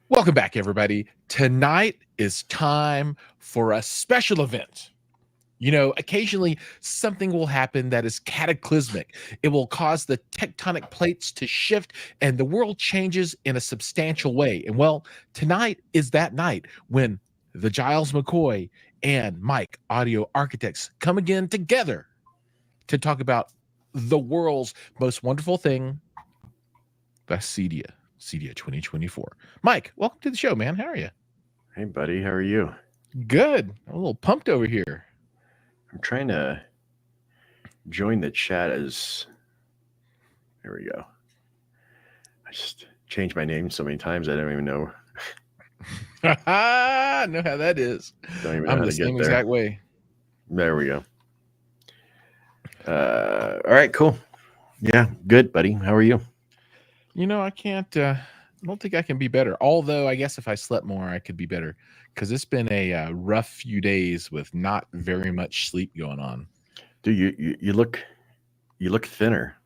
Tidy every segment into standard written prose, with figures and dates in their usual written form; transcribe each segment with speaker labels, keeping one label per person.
Speaker 1: Welcome back, everybody. Tonight is time for a special event. Occasionally something will happen that is cataclysmic. It will cause the tectonic plates to shift and the world changes in a substantial way. And well, tonight is that night when the Giles McCoy and Mike audio architects come again together to talk about the world's most wonderful thing, the Cedia 2024. Mike, welcome to the show, man. How are you?
Speaker 2: Hey, buddy, how are you?
Speaker 1: Good. I'm a little pumped over here.
Speaker 2: I'm trying to join the chat as. There we go. I just changed my name so many times I don't even know.
Speaker 1: I know how that is.
Speaker 2: Don't even know
Speaker 1: I'm
Speaker 2: how
Speaker 1: the
Speaker 2: to get
Speaker 1: same
Speaker 2: there.
Speaker 1: exact way.
Speaker 2: There we go. All right, cool. Yeah, good, buddy. How are you?
Speaker 1: I can't. I don't think I can be better. Although I guess if I slept more, I could be better. Because it's been a rough few days with not very much sleep going on.
Speaker 2: Dude, you look thinner.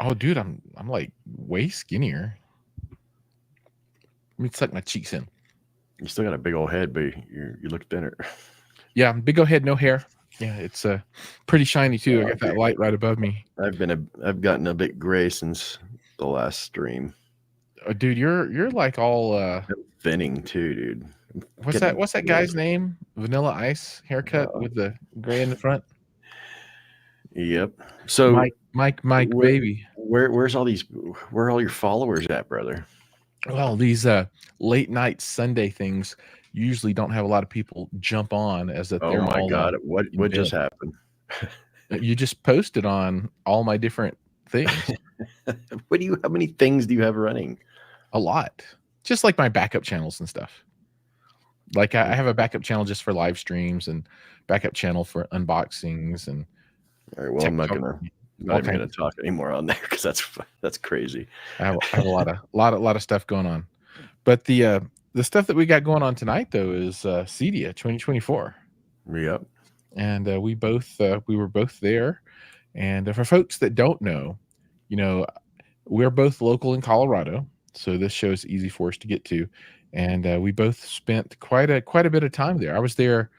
Speaker 1: Oh, dude, I'm like way skinnier. Let me suck my cheeks in.
Speaker 2: You still got a big old head, but you look thinner.
Speaker 1: Yeah, big old head, no hair. Yeah, it's pretty shiny too. I got that light right above me.
Speaker 2: I've gotten a bit gray since the last stream.
Speaker 1: Dude, you're like all
Speaker 2: I'm thinning too, dude.
Speaker 1: what's that guy's name? Vanilla Ice haircut with the gray in the front.
Speaker 2: Yep. So
Speaker 1: Mike,
Speaker 2: where,
Speaker 1: baby.
Speaker 2: where's all these? Where are all your followers at, brother?
Speaker 1: Well, these late night Sunday things usually don't have a lot of people jump on, as that
Speaker 2: Oh
Speaker 1: they're
Speaker 2: my
Speaker 1: all
Speaker 2: God!
Speaker 1: in
Speaker 2: What
Speaker 1: bed.
Speaker 2: just happened?
Speaker 1: You just posted on all my different things.
Speaker 2: How many things do you have running?
Speaker 1: A lot, just like my backup channels and stuff. Like I have a backup channel just for live streams and backup channel for unboxings and
Speaker 2: All right. Well,
Speaker 1: tech
Speaker 2: I'm not
Speaker 1: talk,
Speaker 2: gonna
Speaker 1: all
Speaker 2: not even
Speaker 1: kinds
Speaker 2: gonna
Speaker 1: of stuff.
Speaker 2: talk anymore on there because that's crazy.
Speaker 1: I have a lot of stuff going on. But the stuff that we got going on tonight though is Cedia 2024.
Speaker 2: Yep.
Speaker 1: And we were both there. And for folks that don't know, you know, we're both local in Colorado, so this show is easy for us to get to. And we both spent quite a bit of time there. I was there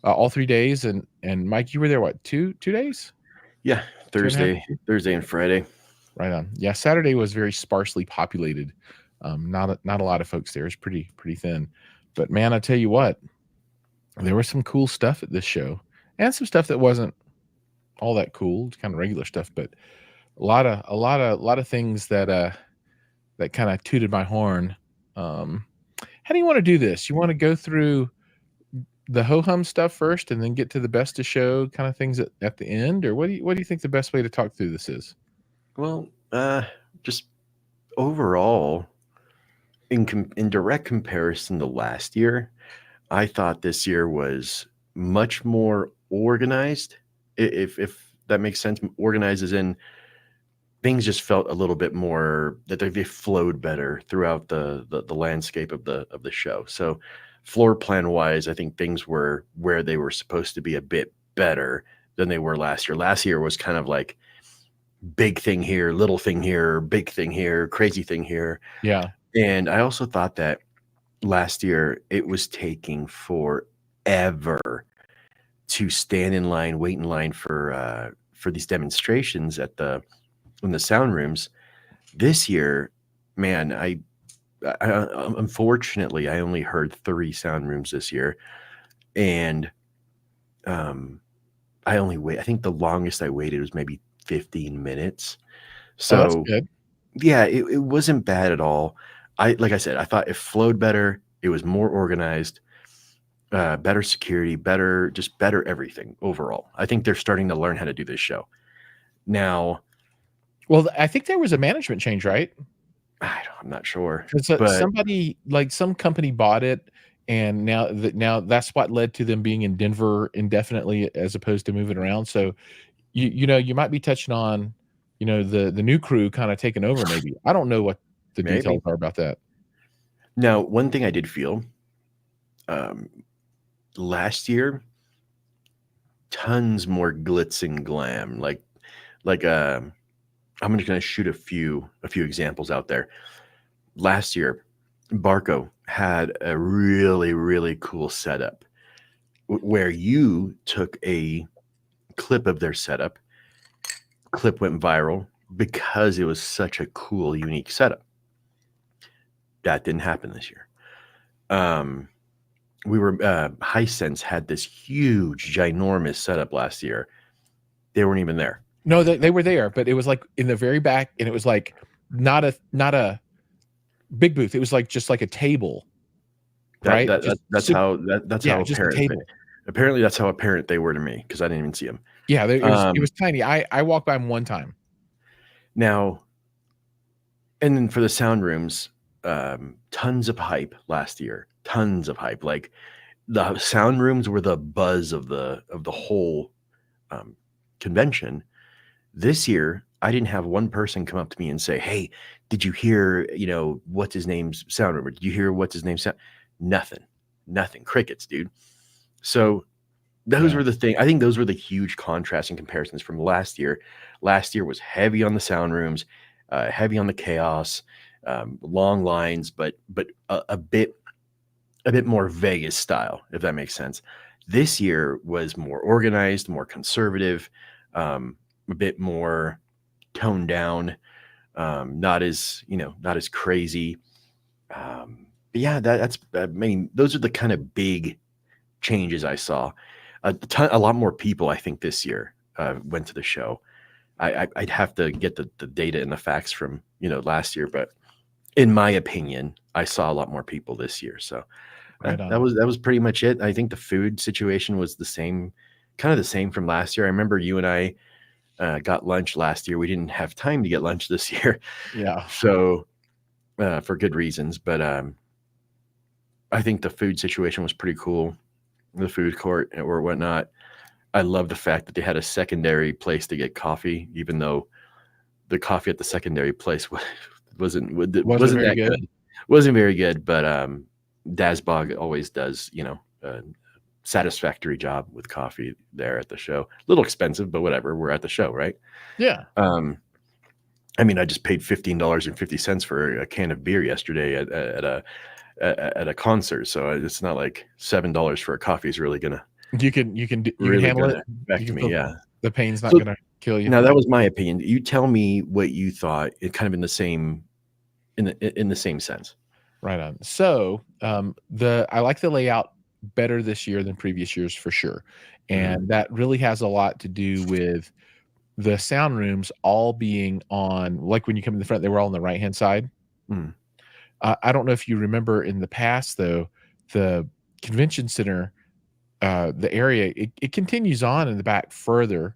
Speaker 1: all 3 days, and Mike, you were there what, two days,
Speaker 2: Yeah.
Speaker 1: 2.5
Speaker 2: Thursday and Friday.
Speaker 1: Right on. Yeah, Saturday was very sparsely populated. Not a lot of folks there. It's pretty thin. But man, I tell you what, there was some cool stuff at this show, and some stuff that wasn't all that cool, kind of regular stuff. But a lot of things that kind of tooted my horn. How do you want to do this? You want to go through the ho hum stuff first, and then get to the best of show kind of things at the end, or what do you think the best way to talk through this is?
Speaker 2: Well, just overall, in direct comparison to last year, I thought this year was much more organized. If that makes sense, organized as in things just felt a little bit more that they flowed better throughout the landscape of the show. So floor plan wise, I think things were where they were supposed to be a bit better than they were last year. Last year was kind of like big thing here, little thing here, big thing here, crazy thing here.
Speaker 1: Yeah.
Speaker 2: And I also thought that last year it was taking forever to stand in line, wait in line for these demonstrations in the sound rooms. This year, man, I unfortunately I only heard 3 sound rooms this year, and I think the longest I waited was maybe 15 minutes.
Speaker 1: Oh, that's
Speaker 2: So
Speaker 1: good.
Speaker 2: yeah, it wasn't bad at all. Like I said, I thought it flowed better. It was more organized, better security, better everything overall. I think they're starting to learn how to do this show now.
Speaker 1: Well, I think there was a management change, right?
Speaker 2: I'm not sure,
Speaker 1: Because
Speaker 2: but
Speaker 1: somebody, like some company, bought it, and now that's what led to them being in Denver indefinitely, as opposed to moving around. So you might be touching on the new crew kind of taking over. Maybe I don't know what the
Speaker 2: maybe.
Speaker 1: details are about that.
Speaker 2: Now, one thing I did feel um, last year, tons more glitz and glam. I'm just gonna shoot a few examples out there. Last year, Barco had a really, really cool setup where you took a clip of their setup, clip went viral because it was such a cool, unique setup. That didn't happen this year. We were Hisense had this huge, ginormous setup last year. They weren't even there.
Speaker 1: No, they were there, but it was like in the very back, and it was like not a big booth. It was like just like a table, right?
Speaker 2: That's how
Speaker 1: Just a
Speaker 2: apparent.
Speaker 1: table.
Speaker 2: Apparently, that's how apparent they were to me because I didn't even see them.
Speaker 1: Yeah, it was tiny. I walked by them one time.
Speaker 2: Now, and then for the sound rooms, tons of hype last year. Tons of hype. Like the sound rooms were the buzz of the whole convention. This year, I didn't have one person come up to me and say, "Hey, did you hear? What's his name's sound room? Or did you hear what's his name's sound?" Nothing. Crickets, dude. So those were the thing. I think those were the huge contrasts and comparisons from last year. Last year was heavy on the sound rooms, heavy on the chaos, long lines, but a bit more Vegas style, if that makes sense. This year was more organized, more conservative, a bit more toned down, not as crazy. But yeah, I mean, those are the kind of big changes I saw. A lot more people, I think, this year went to the show. I'd have to get the data and the facts from last year, but in my opinion, I saw a lot more people this year. So that was pretty much it. I think the food situation was the same, kind of the same from last year. I remember you and I got lunch last year. We didn't have time to get lunch this year.
Speaker 1: Yeah.
Speaker 2: So for good reasons, but I think the food situation was pretty cool. The food court or whatnot. I love the fact that they had a secondary place to get coffee, even though the coffee at the secondary place wasn't that good. Wasn't very good, but Dazbog always does, a satisfactory job with coffee there at the show. A little expensive, but whatever. We're at the show, right?
Speaker 1: Yeah.
Speaker 2: I mean, I just paid $15.50 for a can of beer yesterday at a concert, so it's not like $7 for a coffee is really gonna
Speaker 1: you can handle it.
Speaker 2: Affect me, yeah.
Speaker 1: The pain's not gonna kill you.
Speaker 2: Now that was my opinion. You tell me what you thought. It kind of in the same sense.
Speaker 1: Right on. So I like the layout better this year than previous years for sure, and that really has a lot to do with the sound rooms all being on. Like when you come in the front, they were all on the right hand side. I don't know if you remember in the past, though, the convention center, the area, it continues on in the back further.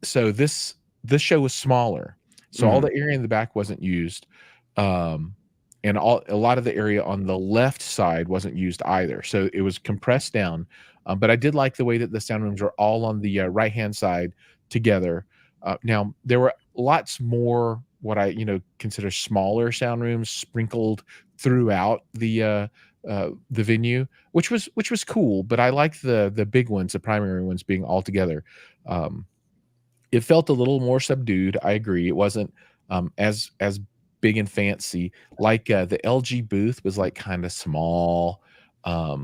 Speaker 1: So this show was smaller. So all the area in the back wasn't used. And a lot of the area on the left side wasn't used either. So it was compressed down. But I did like the way that the sound rooms were all on the right-hand side together. Now, there were lots more what I consider smaller sound rooms sprinkled throughout the venue, which was cool. But I like the big ones, the primary ones, being all together. It felt a little more subdued. I agree. It wasn't as big and fancy. Like the LG booth was like kind of small.
Speaker 2: Yeah,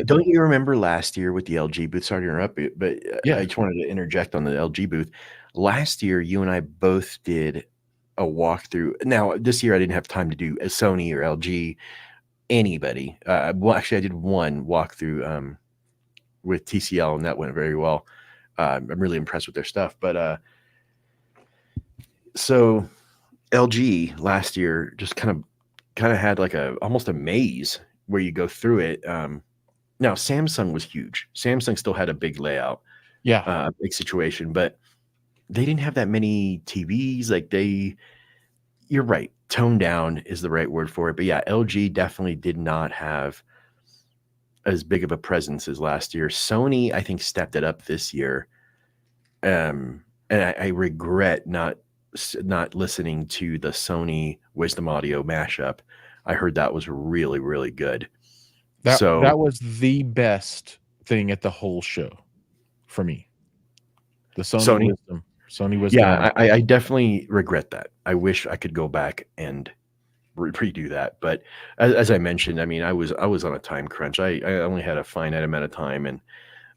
Speaker 2: don't you remember last year with the LG booth? Sorry to interrupt you, but I just wanted to interject on the LG booth. Last year, you and I both did a walkthrough. Now, this year I didn't have time to do a Sony or LG, anybody. Well, actually, I did one walkthrough with TCL, and that went very well. I'm really impressed with their stuff. But so LG last year just kind of had like almost a maze where you go through it. Now Samsung was huge. Samsung still had a big layout, big situation, but they didn't have that many TVs. Like you're right. Toned down is the right word for it. But yeah, LG definitely did not have as big of a presence as last year. Sony, I think, stepped it up this year. And I regret not listening to the Sony Wisdom Audio mashup. I heard that was really, really good.
Speaker 1: That was the best thing at the whole show for me. The Sony Wisdom.
Speaker 2: Yeah, I definitely regret that. I wish I could go back and redo that. But as I mentioned, I mean, I was on a time crunch. I only had a finite amount of time, and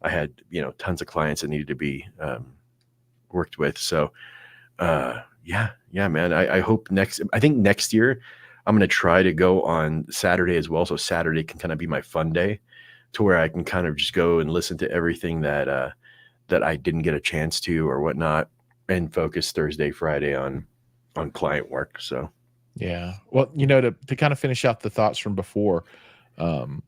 Speaker 2: I had tons of clients that needed to be worked with. So yeah, man. I hope I think next year I'm gonna try to go on Saturday as well. So Saturday can kind of be my fun day, to where I can kind of just go and listen to everything that I didn't get a chance to or whatnot, and focus Thursday, Friday on client work. So
Speaker 1: Yeah. Well, to kind of finish out the thoughts from before, um,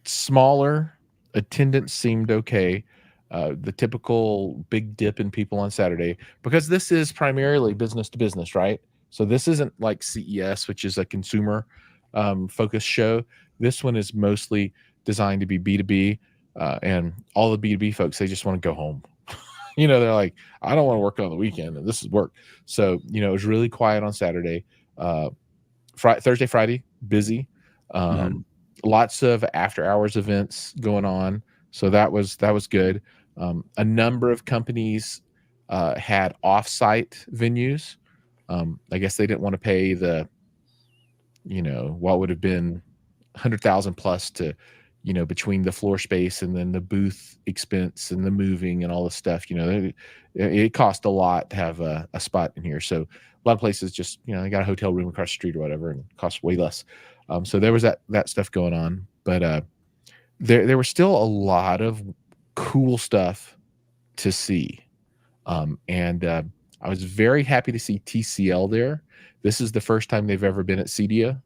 Speaker 1: smaller attendance seemed okay. The typical big dip in people on Saturday, because this is primarily business to business, right? So this isn't like CES, which is a consumer focused show. This one is mostly designed to be B2B, and all the B2B folks, they just want to go home. They're like, I don't want to work on the weekend, and this is work. So it was really quiet on Saturday. Uh, Thursday, Friday, busy.
Speaker 2: mhm.
Speaker 1: Um, Lots of after hours events going on. So that was good. A number of companies had offsite venues. I guess they didn't want to pay what would have been 100,000 plus to, between the floor space and then the booth expense and the moving and all the stuff. It cost a lot to have a spot in here. So a lot of places just, they got a hotel room across the street or whatever, and cost way less. So there was that stuff going on, but there was still a lot of cool stuff to see. And I was very happy to see TCL there. This is the first time they've ever been at Cedia.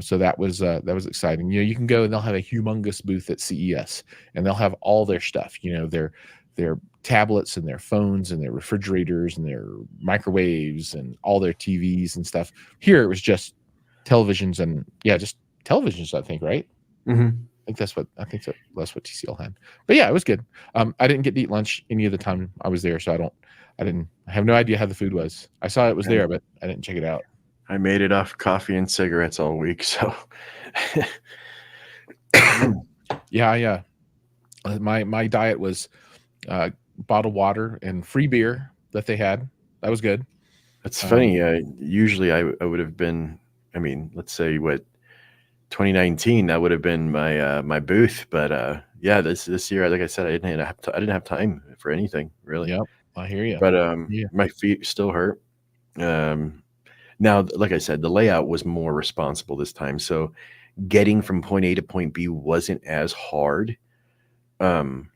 Speaker 1: So that was exciting. You can go and they'll have a humongous booth at CES, and they'll have all their stuff. Their tablets and their phones and their refrigerators and their microwaves and all their TVs and stuff. Here it was just televisions and just televisions. I think, right?
Speaker 2: Mhm.
Speaker 1: I think that's what TCL had. But yeah, it was good. I didn't get to eat lunch any of the time I was there, so I have no idea how the food was. I saw it was
Speaker 2: Yeah.
Speaker 1: there, but I didn't check it out.
Speaker 2: I made it off coffee and cigarettes all week. So
Speaker 1: Yeah, yeah. My diet was bottled water and free beer that they had. That was good.
Speaker 2: that's
Speaker 1: Um,
Speaker 2: funny. Usually I would have been, I mean, let's say what, 2019, that would have been my booth. But yeah, this year, like I said, I didn't have time for anything really.
Speaker 1: yep, I hear you.
Speaker 2: But
Speaker 1: Yeah,
Speaker 2: my feet still hurt. Um, Now, like I said, the layout was more responsible this time, so getting from point A to point B wasn't as hard. Um,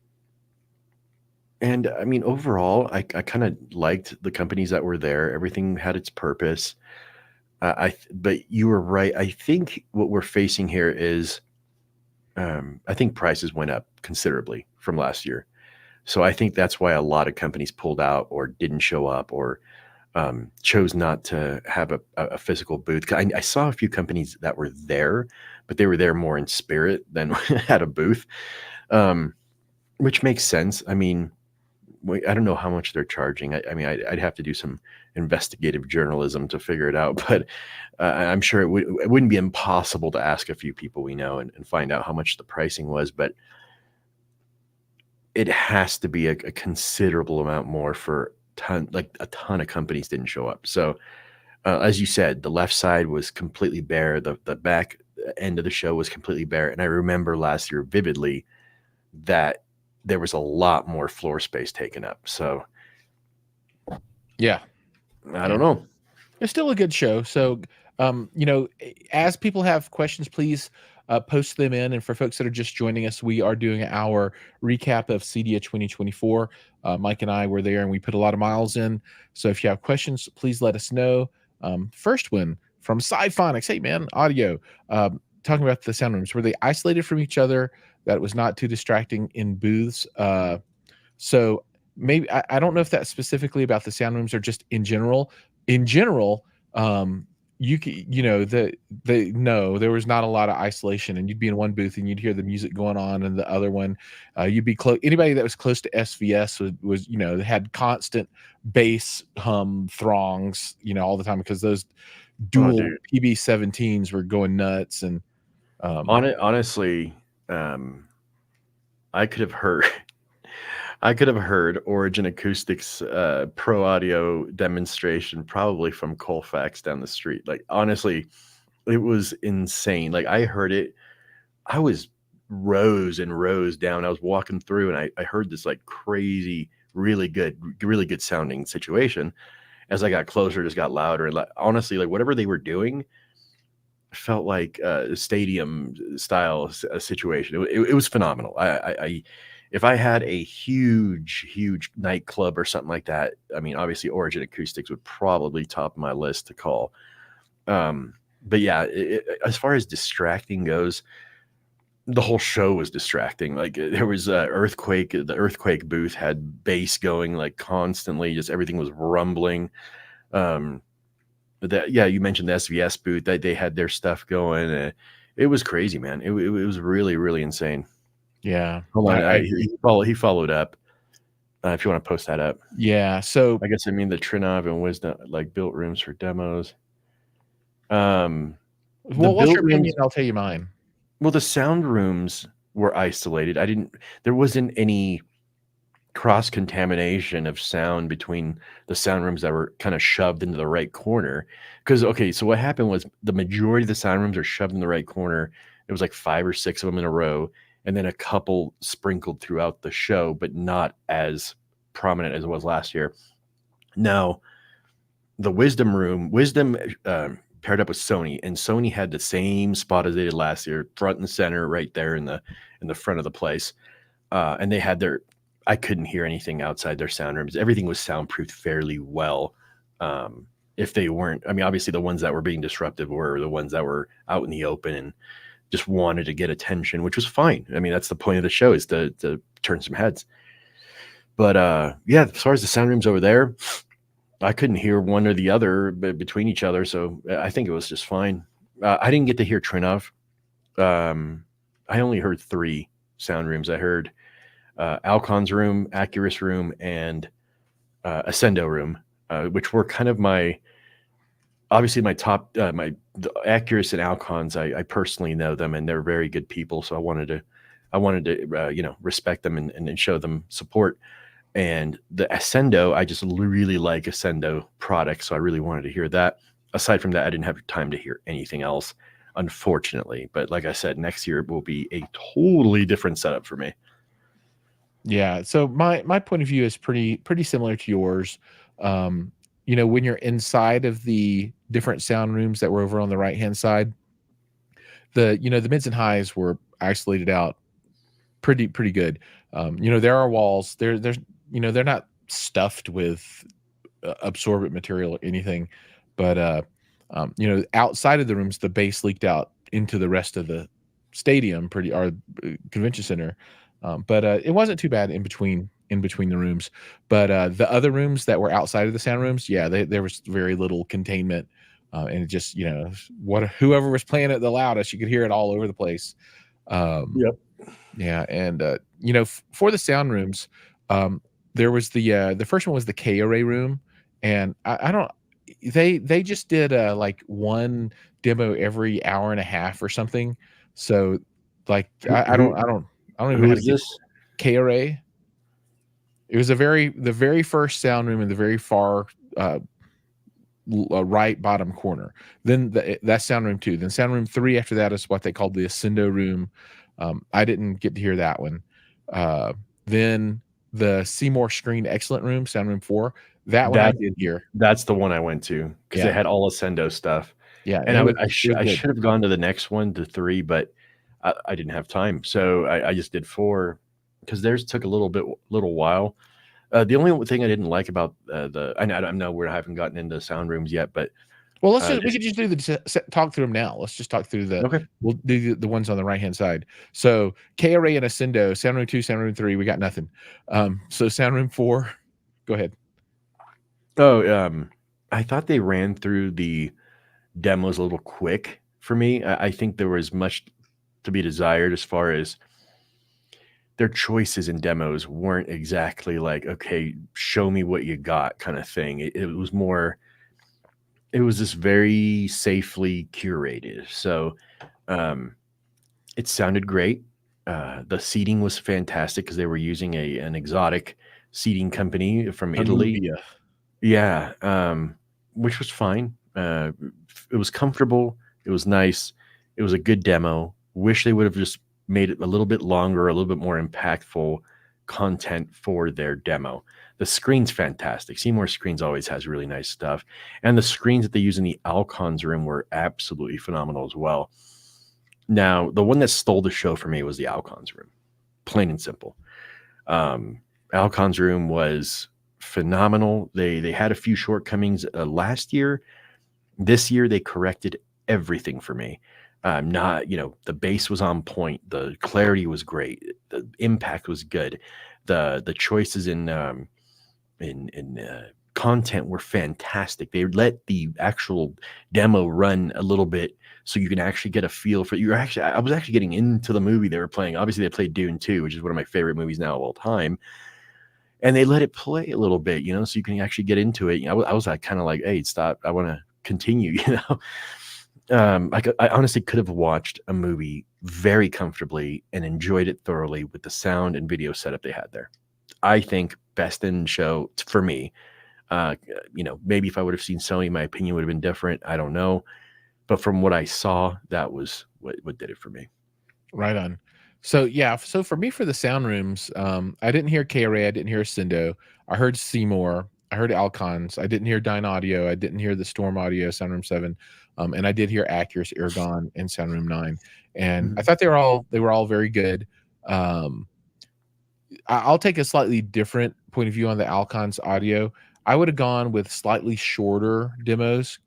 Speaker 2: and I mean, overall, I kind of liked the companies that were there. Everything had its purpose. But you were right. I think what we're facing here is, I think prices went up considerably from last year. So I think that's why a lot of companies pulled out or didn't show up, or chose not to have a physical booth. I saw a few companies that were there, but they were there more in spirit than had a booth, um, which makes sense. I mean, I don't know how much they're charging. I mean, I'd have to do some investigative journalism to figure it out, but I'm sure it wouldn't be impossible to ask a few people we know and find out how much the pricing was. But it has to be a considerable amount more for a ton of companies didn't show up. So as you said, the left side was completely bare. The back end of the show was completely bare. And I remember last year vividly that there was a lot more floor space taken up. So
Speaker 1: yeah,
Speaker 2: I
Speaker 1: yeah.
Speaker 2: don't know.
Speaker 1: It's still a good show. So, as people have questions, please post them in. And for folks that are just joining us, we are doing our recap of Cedia 2024. Mike and I were there, and we put a lot of miles in. So if you have questions, please let us know. First one from Sciphonics. Hey, man, audio. Talking about the sound rooms. Were they isolated from each other? That it was not too distracting in booths? So maybe I don't know if that's specifically about the sound rooms or just in general. In general, the no, there was not a lot of isolation, and you'd be in one booth and you'd hear the music going on, and the other one, you'd be close. Anybody that was close to SVS was had constant bass hum throngs, all the time, because those
Speaker 2: Oh,
Speaker 1: dual
Speaker 2: dude.
Speaker 1: PB17s were going nuts, and
Speaker 2: Honestly, um, I could have heard I could have heard Origin Acoustics Pro Audio demonstration probably from Colfax down the street. Like honestly, it was insane. Like I heard it. I was rows and rows down. I was walking through and I heard this like crazy, really good sounding situation. As I got closer, it just got louder. And like, honestly, like whatever they were doing felt like a stadium style situation. It was phenomenal. If I had a huge nightclub or something like that, I mean, obviously Origin Acoustics would probably top my list to call. But yeah, as far as distracting goes, the whole show was distracting. Like there was earthquake. The earthquake booth had bass going like constantly. Just everything was rumbling. Um, but that, yeah, you mentioned the SVS booth. They had their stuff going. It was crazy, man. It was really insane.
Speaker 1: Yeah,
Speaker 2: Hold on,
Speaker 1: I agree.
Speaker 2: he followed up. If you want to post that up,
Speaker 1: Yeah, so
Speaker 2: I guess I mean the Trinov and Wisdom like built rooms for demos. The
Speaker 1: well, what's
Speaker 2: built
Speaker 1: your opinion?
Speaker 2: rooms.
Speaker 1: I'll tell you mine.
Speaker 2: Well, the sound rooms were isolated. There wasn't any cross contamination of sound between the sound rooms that were kind of shoved into the right corner. Because, okay, so what happened was the majority of the sound rooms are shoved in the right corner. It was like 5 or 6 of them in a row, and then a couple sprinkled throughout the show, but not as prominent as it was last year. Now, the Wisdom paired up with Sony, and Sony had the same spot as they did last year, front and center, right there in the front of the place. And they had their, I couldn't hear anything outside their sound rooms. Everything was soundproofed fairly well. If they weren't, I mean, obviously the ones that were being disruptive were the ones that were out in the open and just wanted to get attention, which was fine. I mean, that's the point of the show, is to turn some heads. But yeah, as far as the sound rooms over there, I couldn't hear one or the other between each other, so I think it was just fine. I didn't get to hear Trinov. I only heard 3 sound rooms. I heard Alcon's room, Accurus room, and Ascendo room, which were kind of obviously my top, the Accurus and Alcons. I personally know them, and they're very good people, so I wanted to respect them and show them support. And the Ascendo, I just really like Ascendo products, so I really wanted to hear that. Aside from that, I didn't have time to hear anything else, unfortunately. But like I said, next year will be a totally different setup for me.
Speaker 1: Yeah, so my point of view is pretty similar to yours. When you're inside of the different sound rooms that were over on the right hand side, the mids and highs were isolated out pretty good. There are walls. There's they're not stuffed with absorbent material or anything, but outside of the rooms, the bass leaked out into the rest of the stadium, pretty or convention center. But it wasn't too bad in between the rooms. But the other rooms that were outside of the sound rooms, yeah, there was very little containment, and it just whoever was playing it the loudest, you could hear it all over the place.
Speaker 2: Yep.
Speaker 1: Yeah, and for the sound rooms, there was the first one was the K array room, and I don't. They just did like one demo every hour and a half or something. So like I don't even know
Speaker 2: Who
Speaker 1: how to
Speaker 2: is
Speaker 1: get
Speaker 2: this?
Speaker 1: K array. It was the very first sound room in the very far right bottom corner. Then that's sound room 2. Then sound room 3 after that is what they called the Ascendo room. I didn't get to hear that one. Then the Seymour Screen Excellent room, sound room 4. That one I did hear.
Speaker 2: That's the one I went to because they
Speaker 1: Yeah.
Speaker 2: had all Ascendo stuff.
Speaker 1: Yeah,
Speaker 2: And
Speaker 1: it was
Speaker 2: I
Speaker 1: good.
Speaker 2: should have gone to the next one, to 3, but I didn't have time. So I just did 4 because theirs took a little while. The only thing I didn't like about I know we haven't gotten into sound rooms yet, but
Speaker 1: Well, we could just do talk through them now. Let's just talk through
Speaker 2: okay.
Speaker 1: we'll do the ones on the right hand side. So K array and Ascendo, sound room 2, sound room 3, we got nothing. So sound room 4, go ahead.
Speaker 2: Oh, I thought they ran through the demos a little quick for me. I think there was much to be desired as far as their choices in demos weren't exactly like, okay, show me what you got kind of thing. It was more, it was just very safely curated. So it sounded great. The seating was fantastic because they were using an exotic seating company from
Speaker 1: A
Speaker 2: Italy.
Speaker 1: movie.
Speaker 2: Yeah, which was fine. It was comfortable. It was nice. It was a good demo. Wish they would have just made it a little bit longer, a little bit more impactful content for their demo. The screen's fantastic. Seymour Screens always has really nice stuff. And the screens that they use in the Alcon's room were absolutely phenomenal as well. Now, the one that stole the show for me was the Alcon's room, plain and simple. Alcon's room was phenomenal. They had a few shortcomings last year. This year they corrected everything for me. Not, the bass was on point, the clarity was great, the impact was good, the choices in content were fantastic. They let the actual demo run a little bit so you can actually get a feel for you're actually I was actually getting into the movie they were playing. Obviously they played Dune 2, which is one of my favorite movies now of all time. And they let it play a little bit, so you can actually get into it. I was like, kind of like, hey, stop. I want to continue, I honestly could have watched a movie very comfortably and enjoyed it thoroughly with the sound and video setup they had there. I think best in show for me. Maybe if I would have seen Sony, my opinion would have been different. I don't know. But from what I saw, that was what did it for me.
Speaker 1: Right on. So yeah, so for me for the sound rooms, I didn't hear K-Ray, I didn't hear Cindo. I heard Seymour, I heard Alcons, I didn't hear Dyne Audio, I didn't hear the Storm Audio Sound Room 7, and I did hear Accurus, Ergon, and Sound Room 9. And I
Speaker 2: Mhm.
Speaker 1: thought they were all very good. Um, I'll take a slightly different point of view on the Alcon's audio. I would have gone with slightly shorter demos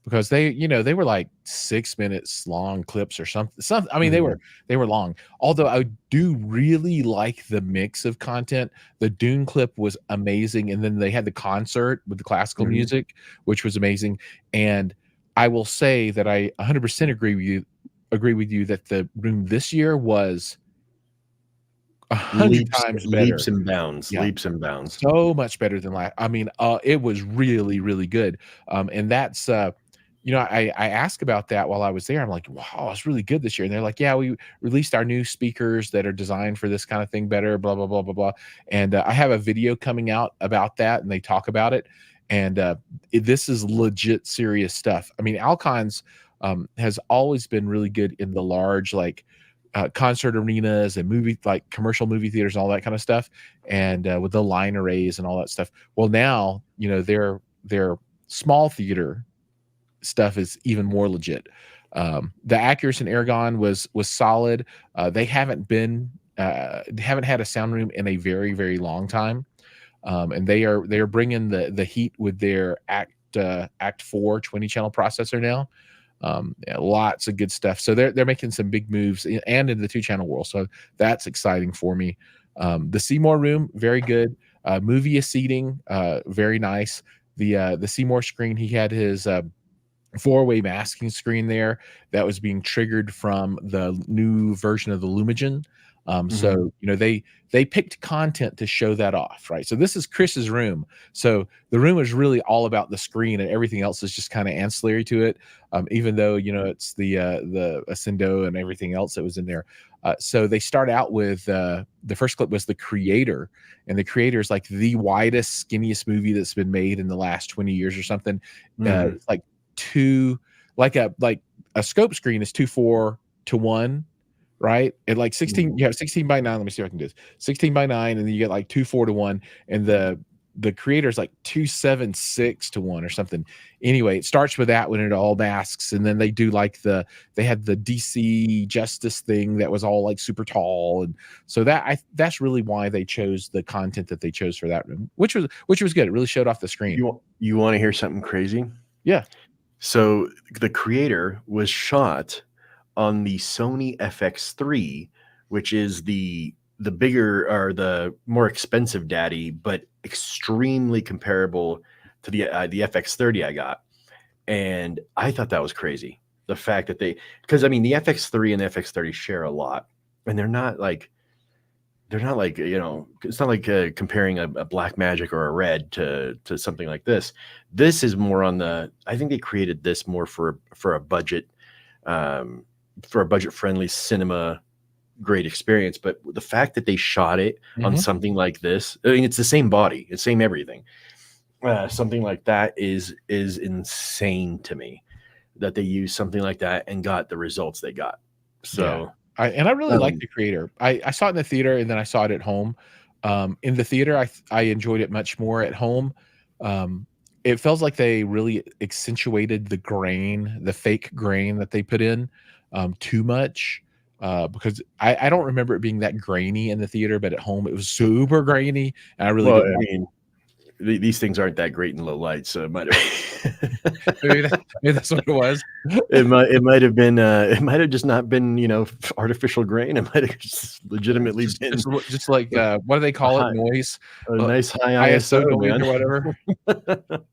Speaker 1: because they were like 6 minutes long clips or something. I mean, they were
Speaker 2: Mhm.
Speaker 1: they were long. Although I do really like the mix of content. The Dune clip was amazing, and then they had the concert with the classical
Speaker 2: Mhm.
Speaker 1: music, which was amazing. And I will say that I 100% agree with you that the room this year was 100
Speaker 2: Leaps
Speaker 1: times better.
Speaker 2: leaps and bounds,
Speaker 1: Yeah.
Speaker 2: leaps and bounds.
Speaker 1: So much better than I mean, it was really, really good. And that's, I asked about that while I was there. I'm like, "Wow, it's really good this year." And they're like, "Yeah, we released our new speakers that are designed for this kind of thing better, blah, blah, blah, blah, blah." And, I have a video coming out about that, and they talk about it. And, this is legit serious stuff. I mean, Alcon's, has always been really good in the large, like, concert arenas and commercial movie theaters and all that kind of stuff, and with the line arrays and all that stuff. Well, now their small theater stuff is even more legit. The Accuracy and Aragon was solid. They haven't had a sound room in a very very long time, and they are bringing the heat with their Act 4 20 channel processor now. Yeah, lots of good stuff. So they're making some big moves and in the 2 channel world. So that's exciting for me. The Seymour room, very good. Movie seating, very nice. The Seymour screen, he had his four-way masking screen there that was being triggered from the new version of the Lumigen.
Speaker 2: Mhm.
Speaker 1: So they picked content to show that off, right? So this is Chris's room. So the room is really all about the screen, and everything else is just kind of ancillary to it. Even though it's the Ascendo and everything else that was in there. So they start out with the first clip was the Creator, and the Creator is like the widest, skinniest movie that's been made in the last 20 years or something.
Speaker 2: Mhm.
Speaker 1: It's like two like a scope screen is 2:4 to 1, right? And like 16,
Speaker 2: Mhm.
Speaker 1: you have 16 by 9. Let me see if I can do this. 16 by 9, and then you get like 2:4 to 1, and the creator's like 276 to 1 or something. Anyway, it starts with that when it all masks, and then they do like they had the DC Justice thing that was all like super tall, and so that's really why they chose the content that they chose for that room, which was good. It really showed off the screen.
Speaker 2: You wanna hear something crazy?
Speaker 1: Yeah.
Speaker 2: So, the Creator was shot on the Sony FX3, which is the bigger or the more expensive daddy, but extremely comparable to the FX30 I got, and I thought that was crazy. The fact that because I mean, the FX3 and the FX30 share a lot, and they're not like, it's not like comparing a Black Magic or a Red to something like this. This is more on I think they created this more for a budget, um, for a budget friendly cinema great experience. But the fact that they shot it on
Speaker 1: Mhm.
Speaker 2: something like this, I mean, it's the same body, it's same everything. Something like that is insane to me, that they used something like that and got the results they got.
Speaker 1: Yeah.
Speaker 2: So,
Speaker 1: I really like
Speaker 2: um,
Speaker 1: the creator. I saw it in the theater and then I saw it at home. In the theater, I enjoyed it much more. At home, um, it feels like they really accentuated the grain, the fake grain that they put in, too much, because I don't remember it being that grainy in the theater, but at home it was super grainy, and I really
Speaker 2: well,
Speaker 1: didn't
Speaker 2: I
Speaker 1: like
Speaker 2: mean, these things aren't that great in low light, so it might have
Speaker 1: it. Maybe that's what it was.
Speaker 2: it might have been it might have just not been, artificial grain. It might have just legitimately
Speaker 1: Just
Speaker 2: been
Speaker 1: just just like, what do they
Speaker 2: a
Speaker 1: call it?
Speaker 2: high
Speaker 1: Noise?
Speaker 2: a
Speaker 1: Uh,
Speaker 2: nice high
Speaker 1: ISO
Speaker 2: ISO,
Speaker 1: noise
Speaker 2: man.
Speaker 1: or whatever?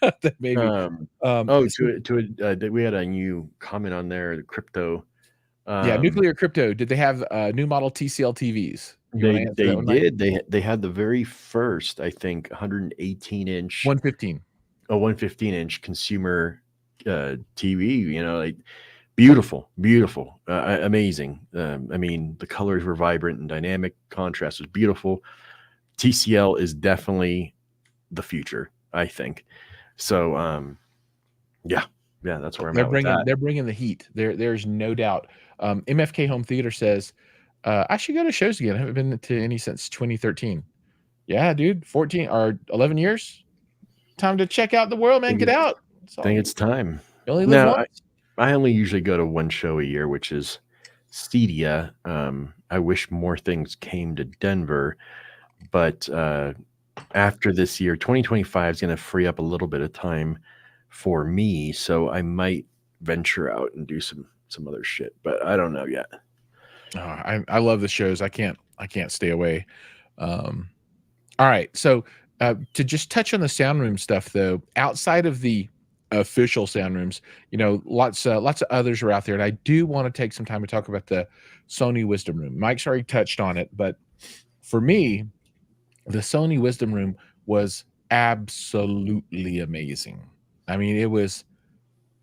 Speaker 1: That maybe.
Speaker 2: Um,
Speaker 1: So
Speaker 2: we had a new comment on there, the crypto.
Speaker 1: yeah,
Speaker 2: Um,
Speaker 1: Nuclear Crypto, did they have, new model TCL TVs? You wanna
Speaker 2: they
Speaker 1: answer
Speaker 2: they
Speaker 1: that one, Mike?
Speaker 2: did. They had the very first, I think, 118-inch,
Speaker 1: 115.
Speaker 2: a 115-inch consumer TV. Like beautiful, beautiful, amazing. I mean, the colors were vibrant and dynamic. Contrast was beautiful. TCL is definitely the future, I think. So, yeah, yeah, that's where I'm
Speaker 1: They're
Speaker 2: at with
Speaker 1: bringing
Speaker 2: that.
Speaker 1: they're bringing the heat. There's no doubt. MFK Home Theater says, "I should go to shows again. I haven't been to any since 2013." Yeah, dude, 14 or 11 years? Time to check out the world, man.
Speaker 2: Think
Speaker 1: Get
Speaker 2: it,
Speaker 1: out. That's all
Speaker 2: think it's time.
Speaker 1: you only live
Speaker 2: Now,
Speaker 1: once.
Speaker 2: I only usually go to one show a year, which is Cedia. I wish more things came to Denver, but after this year, 2025 is going to free up a little bit of time for me, so I might venture out and do some other shit, but I don't know yet.
Speaker 1: Oh, I love the shows. I can't stay away. Um, all right. So to just touch on the sound room stuff though, outside of the official sound rooms, lots of others are out there, and I do want to take some time to talk about the Sony Wisdom Room. Mike's already touched on it, but for me, the Sony Wisdom Room was absolutely amazing. I mean, it was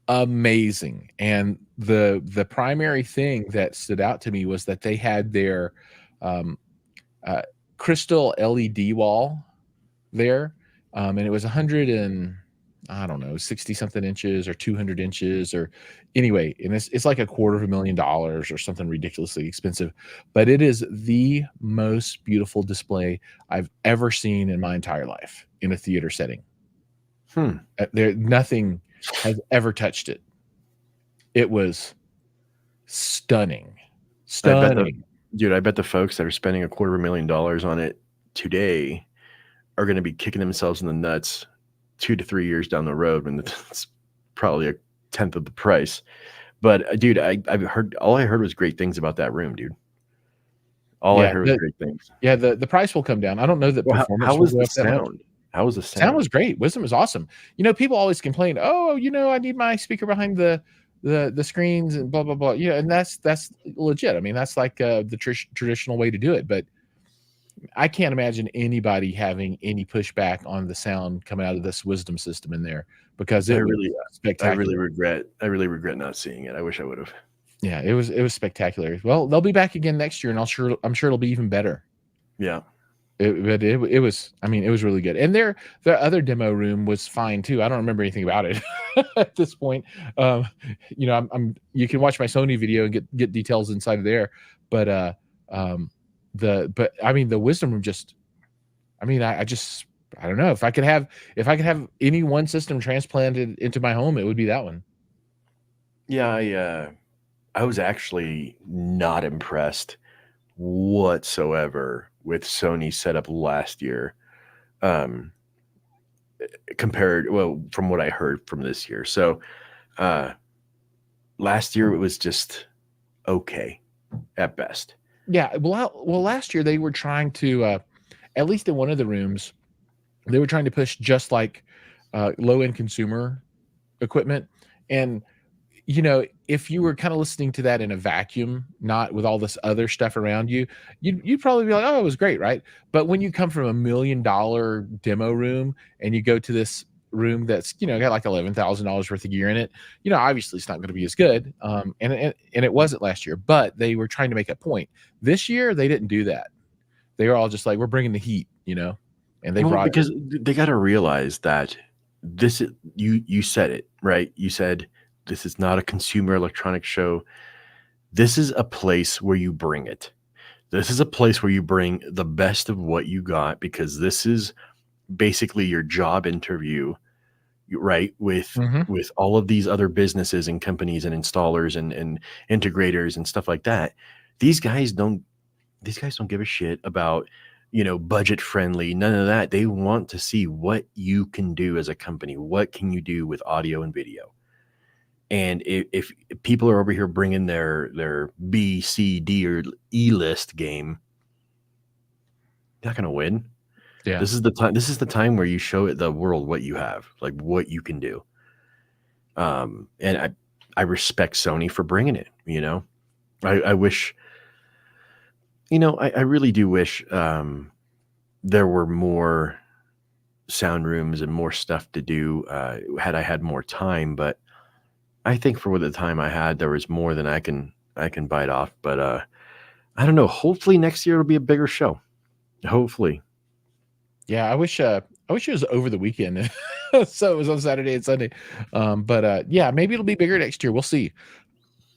Speaker 1: amazing. And the primary thing that stood out to me was that they had their um, uh, crystal LED wall there, and it was 100 and I don't know 60 something inches or 200 inches or anyway, and it's like $250,000 or something ridiculously expensive, but it is the most beautiful display I've ever seen in my entire life in a theater setting.
Speaker 2: Hmm.
Speaker 1: There nothing has ever touched it. It was stunning,
Speaker 2: I bet the
Speaker 1: stunning.
Speaker 2: dude, I bet the folks that are spending $250,000 on it today are going to be kicking themselves in the nuts 2 to 3 years down the road when it's probably a tenth of the price. But dude, I've heard, all I heard was great things about that room, dude. All I
Speaker 1: Yeah,
Speaker 2: heard was
Speaker 1: the
Speaker 2: great things.
Speaker 1: yeah, the price will come down. I don't know that
Speaker 2: Well, how
Speaker 1: performance will
Speaker 2: was
Speaker 1: go
Speaker 2: the
Speaker 1: up that much.
Speaker 2: sound? How was the
Speaker 1: Sound
Speaker 2: sound?
Speaker 1: was great. Wisdom is awesome. People always complain, "Oh, I need my speaker behind the screens and blah blah blah." And that's legit. I mean, that's like the traditional way to do it. But I can't imagine anybody having any pushback on the sound coming out of this Wisdom system in there because
Speaker 2: I
Speaker 1: it was
Speaker 2: really,
Speaker 1: spectacular.
Speaker 2: I really regret not seeing it. I wish I would have.
Speaker 1: Yeah, it was spectacular. Well, they'll be back again next year, and I'm sure it'll be even better.
Speaker 2: Yeah.
Speaker 1: It was, I mean, it was really good. And their other demo room was fine too. I don't remember anything about it at this point. You can watch my Sony video and get details inside of there. But um, but I mean, the Wisdom Room just, I mean, I don't know if I could have any one system transplanted into my home, it would be that one.
Speaker 2: Yeah, I was actually not impressed whatsoever with Sony's setup last year. Um, from what I heard from this year. So, uh, last year it was just okay at best.
Speaker 1: Yeah, well, last year they were trying to, at least in one of the rooms, they were trying to push just like low end consumer equipment. And if you were kind of listening to that in a vacuum, not with all this other stuff around you, you'd probably be like, "Oh, it was great," right? But when you come from $1 million demo room and you go to this room that's got like $11,000 worth of gear in it. Obviously it's not going to be as good. And it wasn't last year, but they were trying to make a point. This year they didn't do that. They were all just like, we're bringing the heat, and they
Speaker 2: Well,
Speaker 1: brought it.
Speaker 2: because they got to realize that this is, you said it, right? You said this is not a consumer electronics show. This is a place where you bring it. This is a place where you bring the best of what you got, because this is basically your job interview, right? With all of these other businesses and companies and installers and integrators and stuff like that. These guys don't give a shit about, budget friendly, none of that. They want to see what you can do as a company. What can you do with audio and video? And if people are over here bringing their B, C, D, or E list game, you're not going to win.
Speaker 1: Yeah.
Speaker 2: This is the time. This is the time where you show the world what you have, like what you can do. And I respect Sony for bringing it. I wish. I really do wish there were more sound rooms and more stuff to do had I had more time. But I think for the time I had, there was more than I can bite off. But I don't know. Hopefully next year it'll be a bigger show. Hopefully.
Speaker 1: Yeah, I wish it was over the weekend, so it was on Saturday and Sunday. But yeah, maybe it'll be bigger next year. We'll see.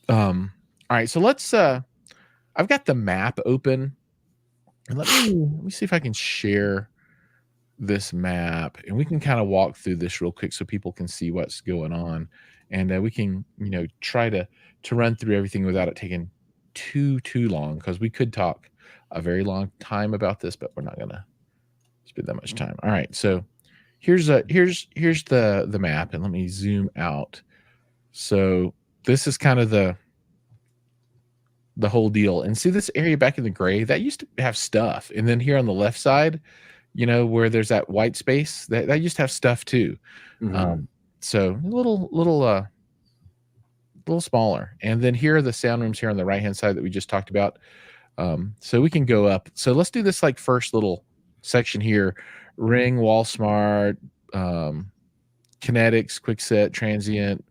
Speaker 1: All right, so let's. I've got the map open, and let me see if I can share this map, and we can kind of walk through this real quick so people can see what's going on, and we can try to run through everything without it taking too long, because we could talk a very long time about this, but we're not gonna spend that much time. All right, so here's the map, and let me zoom out. So this is kind of the whole deal. And see this area back in the gray that used to have stuff, and then here on the left side, where there's that white space, that used to have stuff too. So a little smaller. And then here are the sound rooms here on the right hand side that we just talked about. So we can go up. So let's do this like first little section here: Ring, Wall Smart, Kinetics, Quickset, Transient,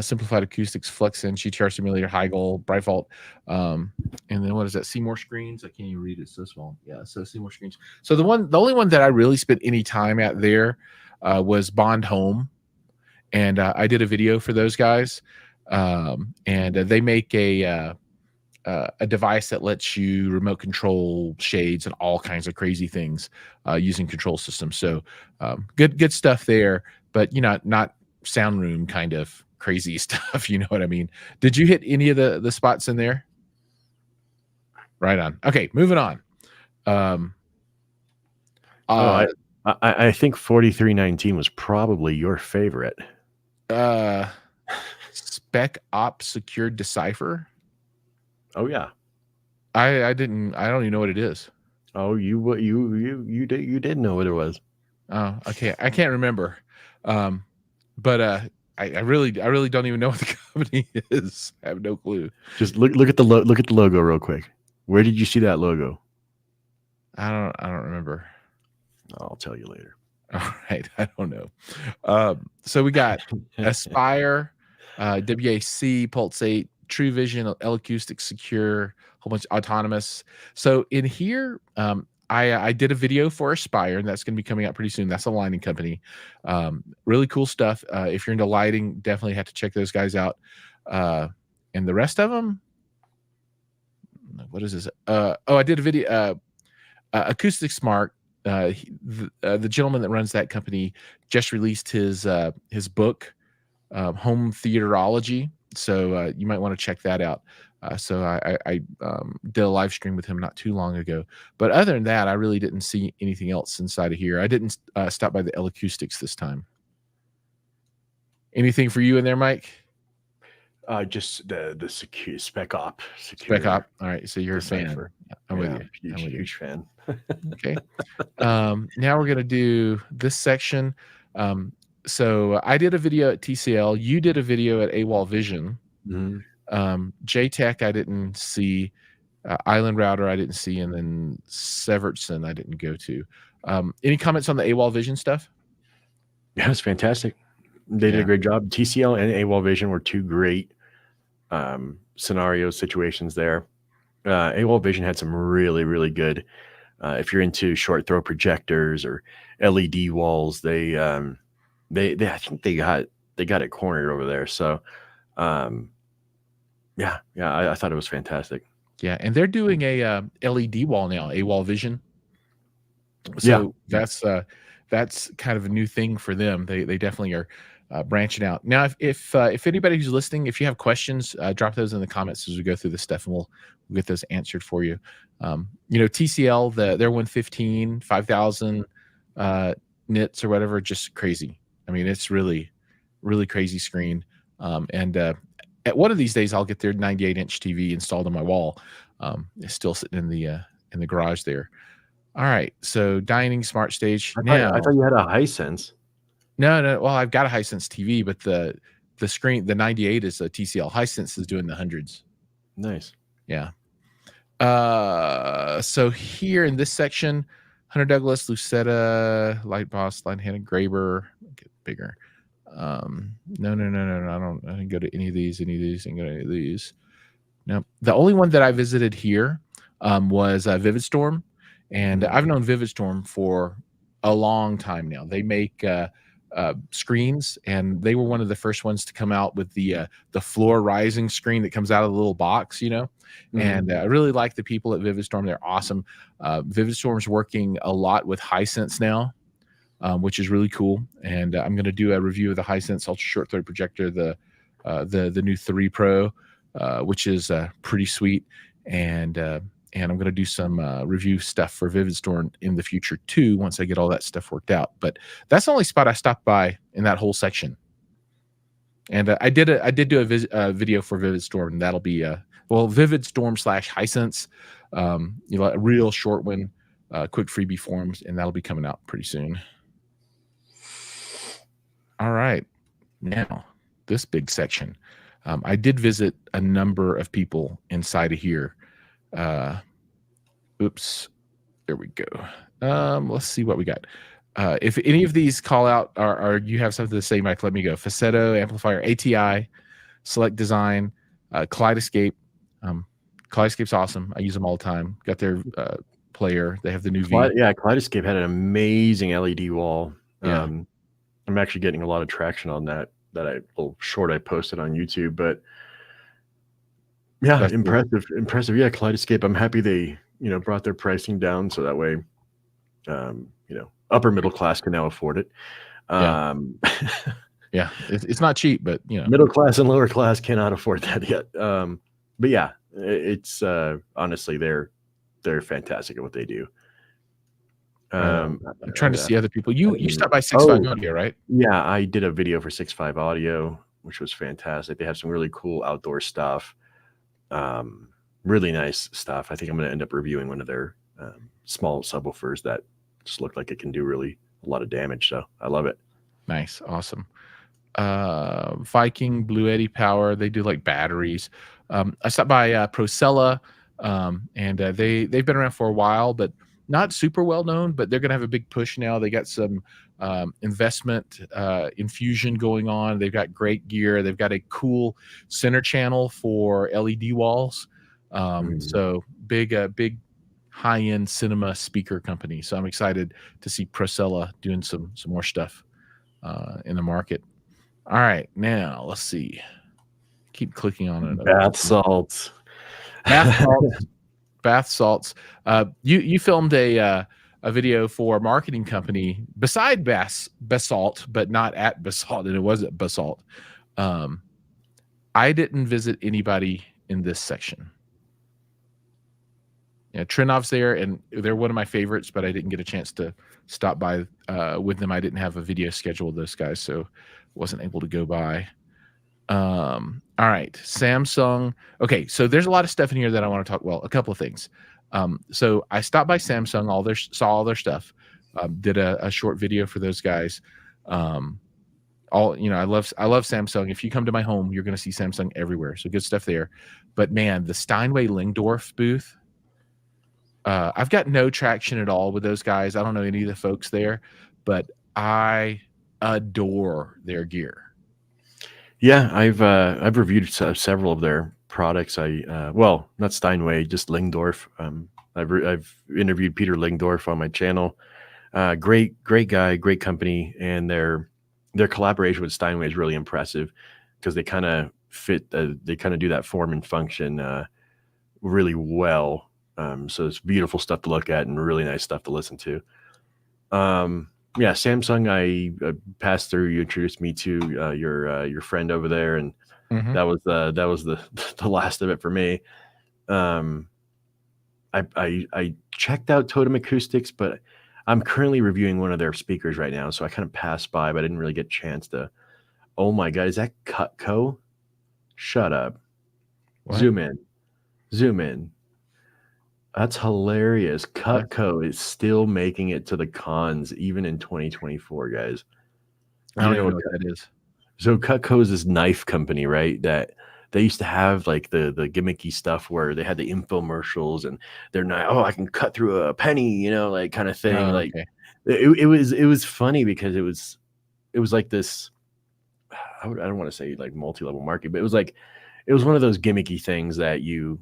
Speaker 1: Simplified Acoustics, Fluxen, GTR Simulator, Heigl, Brightvault, and then what is that? Seymour Screens. I can't even read it; it's so small. Yeah, so Seymour Screens. So the only one that I really spent any time at there was Bond Home, and I did a video for those guys, and they make a device that lets you remote control shades and all kinds of crazy things using control systems. So good stuff there, but not sound room kind of crazy stuff. You know what I mean? Did you hit any of the spots in there? Right on. Okay, moving on.
Speaker 2: I think 4319 was probably your favorite.
Speaker 1: Spec Op Secured Decipher.
Speaker 2: Oh yeah.
Speaker 1: I don't even know what it is.
Speaker 2: Oh, you did know what it was.
Speaker 1: Oh, okay. I can't remember. But I really don't even know what the company is. I have no clue.
Speaker 2: Just look at the logo real quick. Where did you see that logo?
Speaker 1: I don't remember.
Speaker 2: I'll tell you later.
Speaker 1: All right, I don't know. So we got Aspire, WAC, Pulsate, True Vision, L-Acoustic, Secure, a whole bunch of autonomous. So in here, I did a video for Aspire, and that's going to be coming out pretty soon. That's a lighting company. Really cool stuff. If you're into lighting, definitely have to check those guys out. And the rest of them, what is this? I did a video, Acoustic Smart. The gentleman that runs that company just released his book, Home Theaterology. So you might want to check that out. So I did a live stream with him not too long ago. But other than that, I really didn't see anything else inside of here. I didn't stop by the L-Acoustics this time. Anything for you in there, Mike?
Speaker 2: Just the secure Spec Op.
Speaker 1: Spec Op. All right. So you're a fan. I'm with you.
Speaker 2: Huge fan.
Speaker 1: Okay. Now we're going to do this section. So I did a video at TCL. You did a video at AWOL Vision. JTech I didn't see. Island Router I didn't see. And then Severtson I didn't go to. Any comments on the AWOL Vision stuff?
Speaker 2: Yeah, it's fantastic. They did a great job. TCL and AWOL Vision were two great scenario situations there. AWOL Vision had some really, really good. If you're into short throw projectors or LED walls, they I think they got it cornered over there. So, yeah, I thought it was fantastic.
Speaker 1: Yeah, and they're doing a LED wall now, AWOL Vision.
Speaker 2: Yeah,
Speaker 1: So that's kind of a new thing for them. They definitely are branching out. Now, if anybody who's listening, if you have questions, drop those in the comments as we go through this stuff, and we'll get those answered for you. TCL, their 115, 5,000 nits or whatever, just crazy. I mean, it's really, really crazy screen. And at one of these days, I'll get their 98-inch TV installed on my wall. It's still sitting in the garage there. All right, so dining smart stage.
Speaker 2: I thought you had a Hisense.
Speaker 1: No. Well, I've got a Hisense TV, but the screen, the 98 is a TCL. Hisense is doing the hundreds.
Speaker 2: Nice.
Speaker 1: Yeah. So here in this section, Hunter Douglas, Lucetta, Light Boss, Light-Handed Graber. Get bigger. No. I didn't go to any of these. Didn't go to any of these. No. The only one that I visited here was Vivid Storm. And I've known Vivid Storm for a long time now. They make screens, and they were one of the first ones to come out with the floor rising screen that comes out of the little box, And I really like the people at Vivid Storm. They're awesome. Vivid Storm's working a lot with Hisense now, which is really cool. And I'm going to do a review of the Hisense Ultra Short Thread Projector, the new 3 Pro, which is pretty sweet. And I'm going to do some review stuff for Vivid Storm in the future too, once I get all that stuff worked out. But that's the only spot I stopped by in that whole section. And I did do a video for Vivid Storm, and that'll be Vivid Storm / Hisense, a real short one, quick freebie forms, and that'll be coming out pretty soon. All right, now this big section. I did visit a number of people inside of here. Oops, there we go. Let's see what we got. If any of these call out or you have something to say, Mike, let me go. Facetto, Amplifier, ATI, Select Design, Kaleidoscape. Kaleidoscape's awesome. I use them all the time. Got their player. They have the new V.
Speaker 2: Yeah, Kaleidoscape had an amazing LED wall.
Speaker 1: Yeah.
Speaker 2: I'm actually getting a lot of traction on that little short I posted on YouTube. But yeah, that's impressive. Cool. Impressive. Yeah, Kaleidoscape. I'm happy they brought their pricing down so that way, upper middle class can now afford it.
Speaker 1: Yeah, it's not cheap, but
Speaker 2: middle class and lower class cannot afford that yet. But yeah, it's honestly they're fantastic at what they do.
Speaker 1: I'm trying to see other people. You stopped by 6.5 Audio, right?
Speaker 2: Yeah, I did a video for 6.5 Audio, which was fantastic. They have some really cool outdoor stuff. Really nice stuff. I think I'm going to end up reviewing one of their small subwoofers that just look like it can do really a lot of damage. So I love it.
Speaker 1: Nice. Awesome. Viking, Blue Eddy Power. They do like batteries. I stopped by Procella, and they've been around for a while, but not super well known, but they're going to have a big push now. They got some investment infusion going on. They've got great gear. They've got a cool center channel for LED walls. So big high-end cinema speaker company. So I'm excited to see Procella doing some more stuff in the market. All right, now let's see. Keep clicking on it.
Speaker 2: Bath salts.
Speaker 1: Bath salts. You filmed a video for a marketing company beside Basalt, but not at Basalt, and it was at Basalt. I didn't visit anybody in this section. Yeah, Trinov's there, and they're one of my favorites, but I didn't get a chance to stop by with them. I didn't have a video schedule with those guys, so wasn't able to go by. All right, Samsung. Okay, so there's a lot of stuff in here that I want to talk. Well, a couple of things. So I stopped by Samsung, saw all their stuff, did a short video for those guys. I love Samsung. If you come to my home, you're going to see Samsung everywhere. So good stuff there. But man, the Steinway Lingdorf booth, I've got no traction at all with those guys. I don't know any of the folks there, but I adore their gear.
Speaker 2: Yeah, I've reviewed several of their products. Well, not Steinway, just Lingdorf. I've interviewed Peter Lingdorf on my channel. Great guy, great company, and their collaboration with Steinway is really impressive because they kind of fit. They kind of do that form and function really well. So it's beautiful stuff to look at and really nice stuff to listen to. Yeah, Samsung. I passed through. You introduced me to your friend over there, and
Speaker 1: Mhm.
Speaker 2: that was the the last of it for me. Um, I checked out Totem Acoustics, but I'm currently reviewing one of their speakers right now, so I kind of passed by, but I didn't really get a chance to. Oh my god, is that Cutco? Shut up.
Speaker 1: What?
Speaker 2: Zoom in. Zoom in. That's hilarious.
Speaker 1: What?
Speaker 2: Cutco is still making it to the cons even in 2024, guys.
Speaker 1: I
Speaker 2: You
Speaker 1: don't
Speaker 2: know
Speaker 1: even
Speaker 2: what
Speaker 1: know what that is.
Speaker 2: So Cutco is this knife company, right? That they used to have like the gimmicky stuff where they had the infomercials and they're not, oh, I can cut through a penny, like kind of thing.
Speaker 1: Oh,
Speaker 2: Like
Speaker 1: okay.
Speaker 2: it was funny because it was like this. I don't want to say like multi-level marketing, but it was one of those gimmicky things that you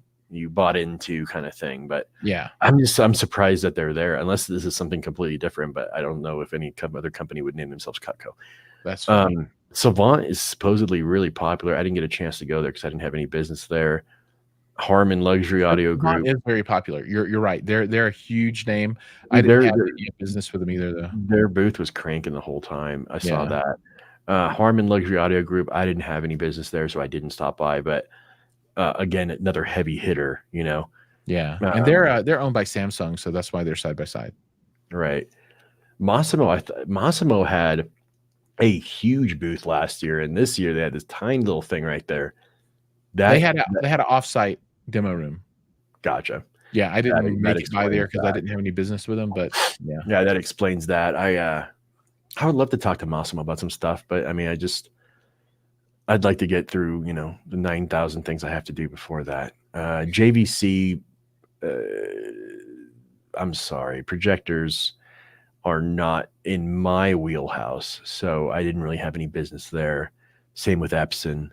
Speaker 2: bought into kind of thing. But
Speaker 1: Yeah,
Speaker 2: I'm surprised that they're there, unless this is something completely different. But I don't know if any other company would name themselves Cutco.
Speaker 1: that's funny.
Speaker 2: Savant is supposedly really popular. I didn't get a chance to go there because I didn't have any business there. Harman Luxury Audio
Speaker 1: Savant
Speaker 2: Group.
Speaker 1: is very popular. You're right. They're a huge name. I didn't
Speaker 2: Their
Speaker 1: have
Speaker 2: their,
Speaker 1: any business with them either, though.
Speaker 2: their booth was cranking the whole time. I saw
Speaker 1: Yeah,
Speaker 2: that. Harman Luxury Audio Group. I didn't have any business there, so I didn't stop by. But again, another heavy hitter.
Speaker 1: yeah, and
Speaker 2: Um,
Speaker 1: they're owned by Samsung, so that's why they're side by side.
Speaker 2: right. Massimo had a huge booth last year, and this year they had this tiny little thing right there.
Speaker 1: They
Speaker 2: That,
Speaker 1: had a
Speaker 2: that
Speaker 1: they had an offsite demo room.
Speaker 2: gotcha.
Speaker 1: Yeah, I
Speaker 2: That
Speaker 1: didn't
Speaker 2: that
Speaker 1: make it by there
Speaker 2: explains
Speaker 1: because I
Speaker 2: that.
Speaker 1: didn't have any business with them, but yeah.
Speaker 2: Yeah, that explains that. I would love to talk to Massimo about some stuff, but I mean, I'd like to get through, the 9,000 things I have to do before that. JVC, uh, I'm sorry, projectors are not in my wheelhouse, so I didn't really have any business there. Same with Epson.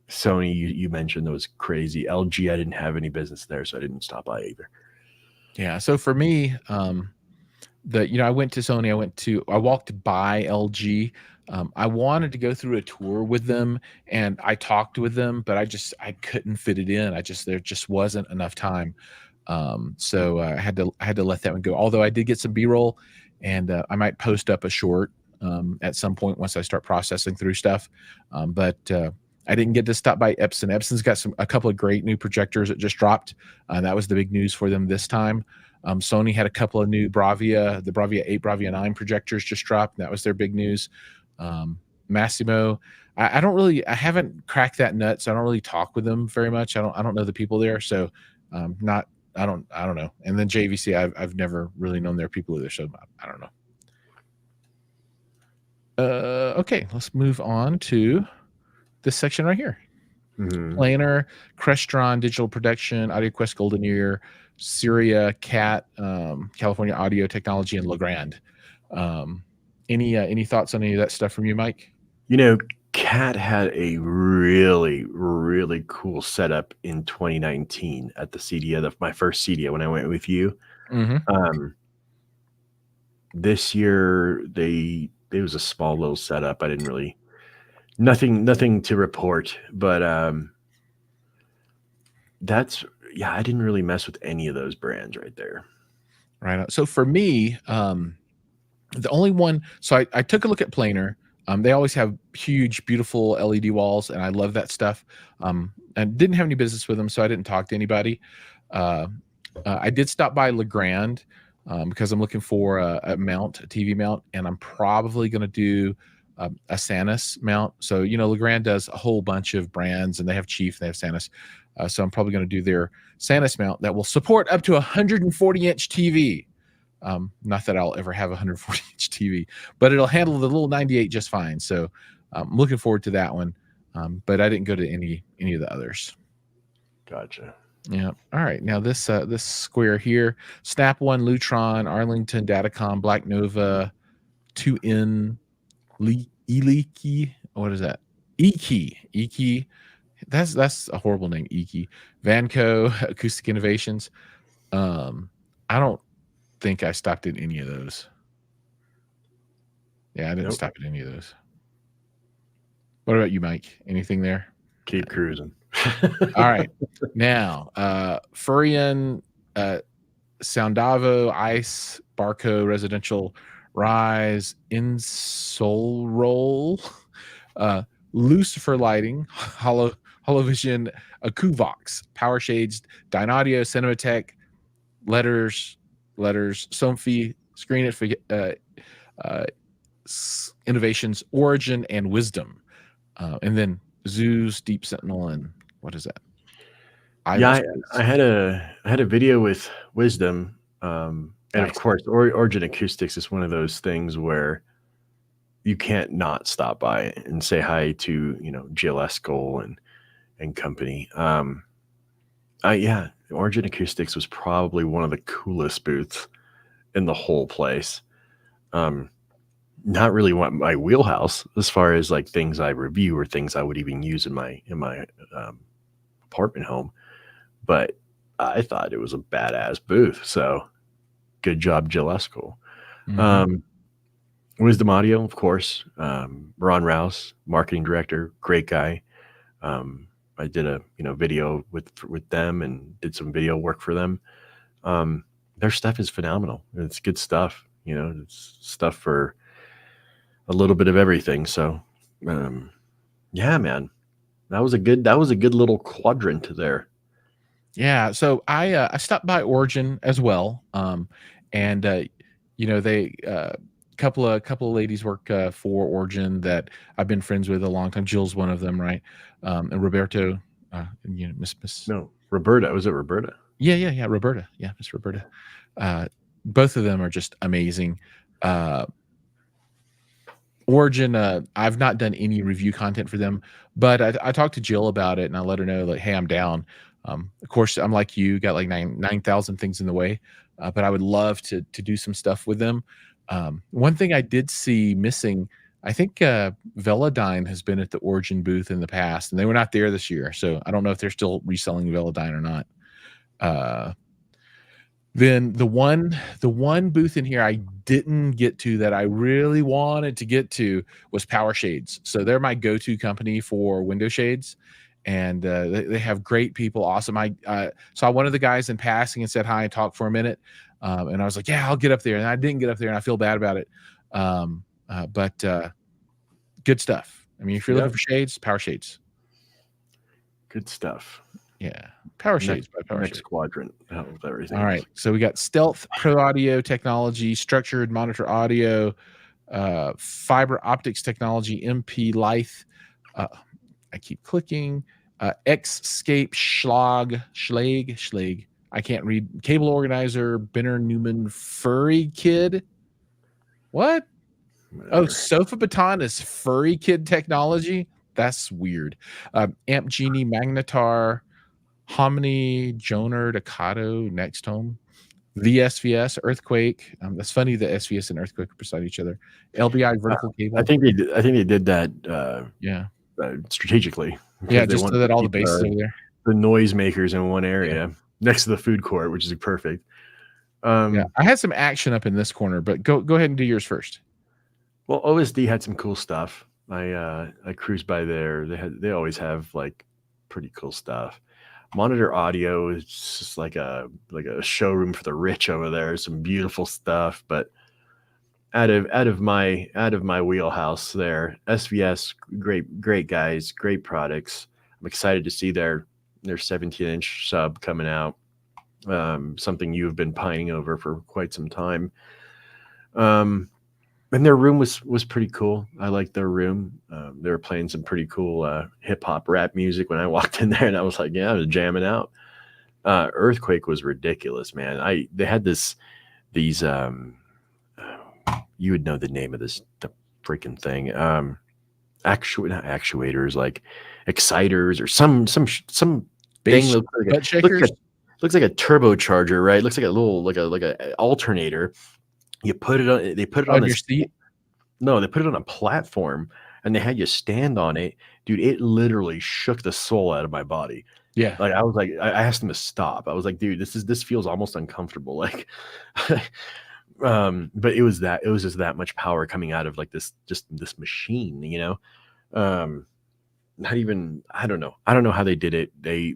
Speaker 2: Sony, you mentioned, that was crazy. LG, I didn't have any business there, so I didn't stop by either.
Speaker 1: Yeah, so for me, I went to Sony, I walked by LG. I wanted to go through a tour with them and I talked with them, but I couldn't fit it in. There just wasn't enough time. So I had to let that one go. Although I did get some B-roll, and I might post up a short at some point once I start processing through stuff. But I didn't get to stop by Epson. Epson's got a couple of great new projectors that just dropped. That was the big news for them this time. Sony had a couple of new the Bravia 8, Bravia 9 projectors just dropped. That was their big news. Massimo, I haven't cracked that nut, so I don't really talk with them very much. I don't know the people there, so not I don't know. And then JVC, I've never really known their people either, so I don't know. Okay, let's move on to this section right here.
Speaker 2: Mhm.
Speaker 1: Planar, Crestron, Digital Production, AudioQuest Golden Ear, Cedia, Cat, California Audio Technology, and Legrand. Any thoughts on any of that stuff from you, Mike?
Speaker 2: Cat had a really, really cool setup in 2019 at the Cedia, my first Cedia when I went with you.
Speaker 1: Mm-hmm.
Speaker 2: Um, this year it was a small little setup. I didn't really nothing to report, but that's yeah, I didn't really mess with any of those brands right there.
Speaker 1: Right. So for me, the only one, so I took a look at Planar. They always have huge, beautiful LED walls, and I love that stuff. And didn't have any business with them, so I didn't talk to anybody. Uh, I did stop by Legrand because I'm looking for a TV mount, and I'm probably going to do a Sanus mount. So, Legrand does a whole bunch of brands, and they have Chief, and they have Sanus. So I'm probably going to do their Sanus mount that will support up to 140-inch TV. Not that I'll ever have a 140-inch TV, but it'll handle the little 98 just fine. So I'm looking forward to that one. But I didn't go to any of the others.
Speaker 2: Gotcha.
Speaker 1: Yeah. All right. Now this square here: Snap One, Lutron, Arlington, Datacom, Black Nova, 2N. Eliki. What is that? Eki. That's a horrible name. Eki. Vanco Acoustic Innovations. I don't think I stopped at any of those. Yeah, I didn't
Speaker 2: Nope.
Speaker 1: stop at any of those. What about you, Mike? Anything there?
Speaker 2: Keep cruising.
Speaker 1: All right. Now, Furion, Soundavo, Ice, Barco, Residential, Rise, Insolroll, Lucifer Lighting, Holovision, Akuvox, Power Shades, Dynaudio, Cinematech, Letters, Somfy, Screen It for Innovations, Origin, and Wisdom. And then Zeus, Deep Sentinel, and what is that?
Speaker 2: Yeah, I had a video with Wisdom, and
Speaker 1: Nice.
Speaker 2: of course, Origin Acoustics is one of those things where you can't not stop by and say hi to Jiles and company. Yeah, Origin Acoustics was probably one of the coolest booths in the whole place. Not really my wheelhouse as far as like things I review or things I would even use in my apartment home, but I thought it was a badass booth. So good job, Gillesco. Wisdom Audio, of course. Ron Rouse, marketing director, great guy. I did a video with them and did some video work for them. Their stuff is phenomenal. It's good stuff. It's stuff for a little bit of everything. So, yeah, man, that was a good little quadrant there.
Speaker 1: Yeah. So I stopped by Origin as well. And they couple of ladies work for Origin that I've been friends with a long time. Jill's one of them, right? And Roberto, Miss.
Speaker 2: No, Roberta. Was it Roberta?
Speaker 1: Yeah. Roberta. Yeah, Miss Roberta. Both of them are just amazing. Origin, I've not done any review content for them, but I talked to Jill about it and I let her know, like, hey, I'm down. Of course, I'm like you, got like 9,000 things in the way, but I would love to do some stuff with them. One thing I did see missing, I think Velodyne has been at the Origin booth in the past, and they were not there this year, so I don't know if they're still reselling Velodyne or not. Then the one booth in here I didn't get to that I really wanted to get to was Power Shades. So they're my go-to company for window shades, and they have great people. Awesome. I saw one of the guys in passing and said hi and talked for a minute, and I was like, yeah, I'll get up there. And I didn't get up there, and I feel bad about it. But good stuff. I mean, if you're looking for shades, Power Shades.
Speaker 2: Good stuff.
Speaker 1: Yeah. Power Shades by Power
Speaker 2: Next
Speaker 1: Shades.
Speaker 2: quadrant with everything.
Speaker 1: All right. So we got Stealth Pro Audio technology, structured monitor audio, fiber optics technology, MP Lithe. I keep clicking. Xscape Schlag. I can't read. Cable organizer, Benner Newman Furry Kid. What?
Speaker 2: Whatever.
Speaker 1: Oh, Sofa Baton is Furry Kid technology. That's weird. Amp Genie Magnetar. Hominy, Joner, Decado, Next Home, VSVS, Earthquake. That's funny that SVS and Earthquake are beside each other. LBI vertical cable.
Speaker 2: I think they did that. Strategically.
Speaker 1: Yeah, just so that all the bases over there.
Speaker 2: The noisemakers in one area next to the food court, which is perfect.
Speaker 1: I had some action up in this corner, but go ahead and do yours first.
Speaker 2: Well, OSD had some cool stuff. I cruised by there. They always have like pretty cool stuff. Monitor Audio is just like a showroom for the rich over there. Some beautiful stuff, but out of my wheelhouse there. SVS, great guys, great products. I'm excited to see their 17-inch sub coming out. Something you've been pining over for quite some time. And their room was pretty cool. I liked their room. They were playing some pretty cool hip hop rap music when I walked in there, and I was like, yeah, I was jamming out. Earthquake was ridiculous, man. They had these you would know the name of the freaking thing. Not actuators, like exciters or some
Speaker 1: Bass
Speaker 2: thing looks like a turbocharger, right? Looks like a little like a alternator. You put it on. They put it on
Speaker 1: your seat.
Speaker 2: No, they put it on a platform and they had you stand on it. Dude, it literally shook the soul out of my body.
Speaker 1: Yeah.
Speaker 2: Like I was like, I asked him to stop. I was like, dude, this feels almost uncomfortable. Like, but it was just that much power coming out of like this machine, you know. Um, not even I don't know how they did it.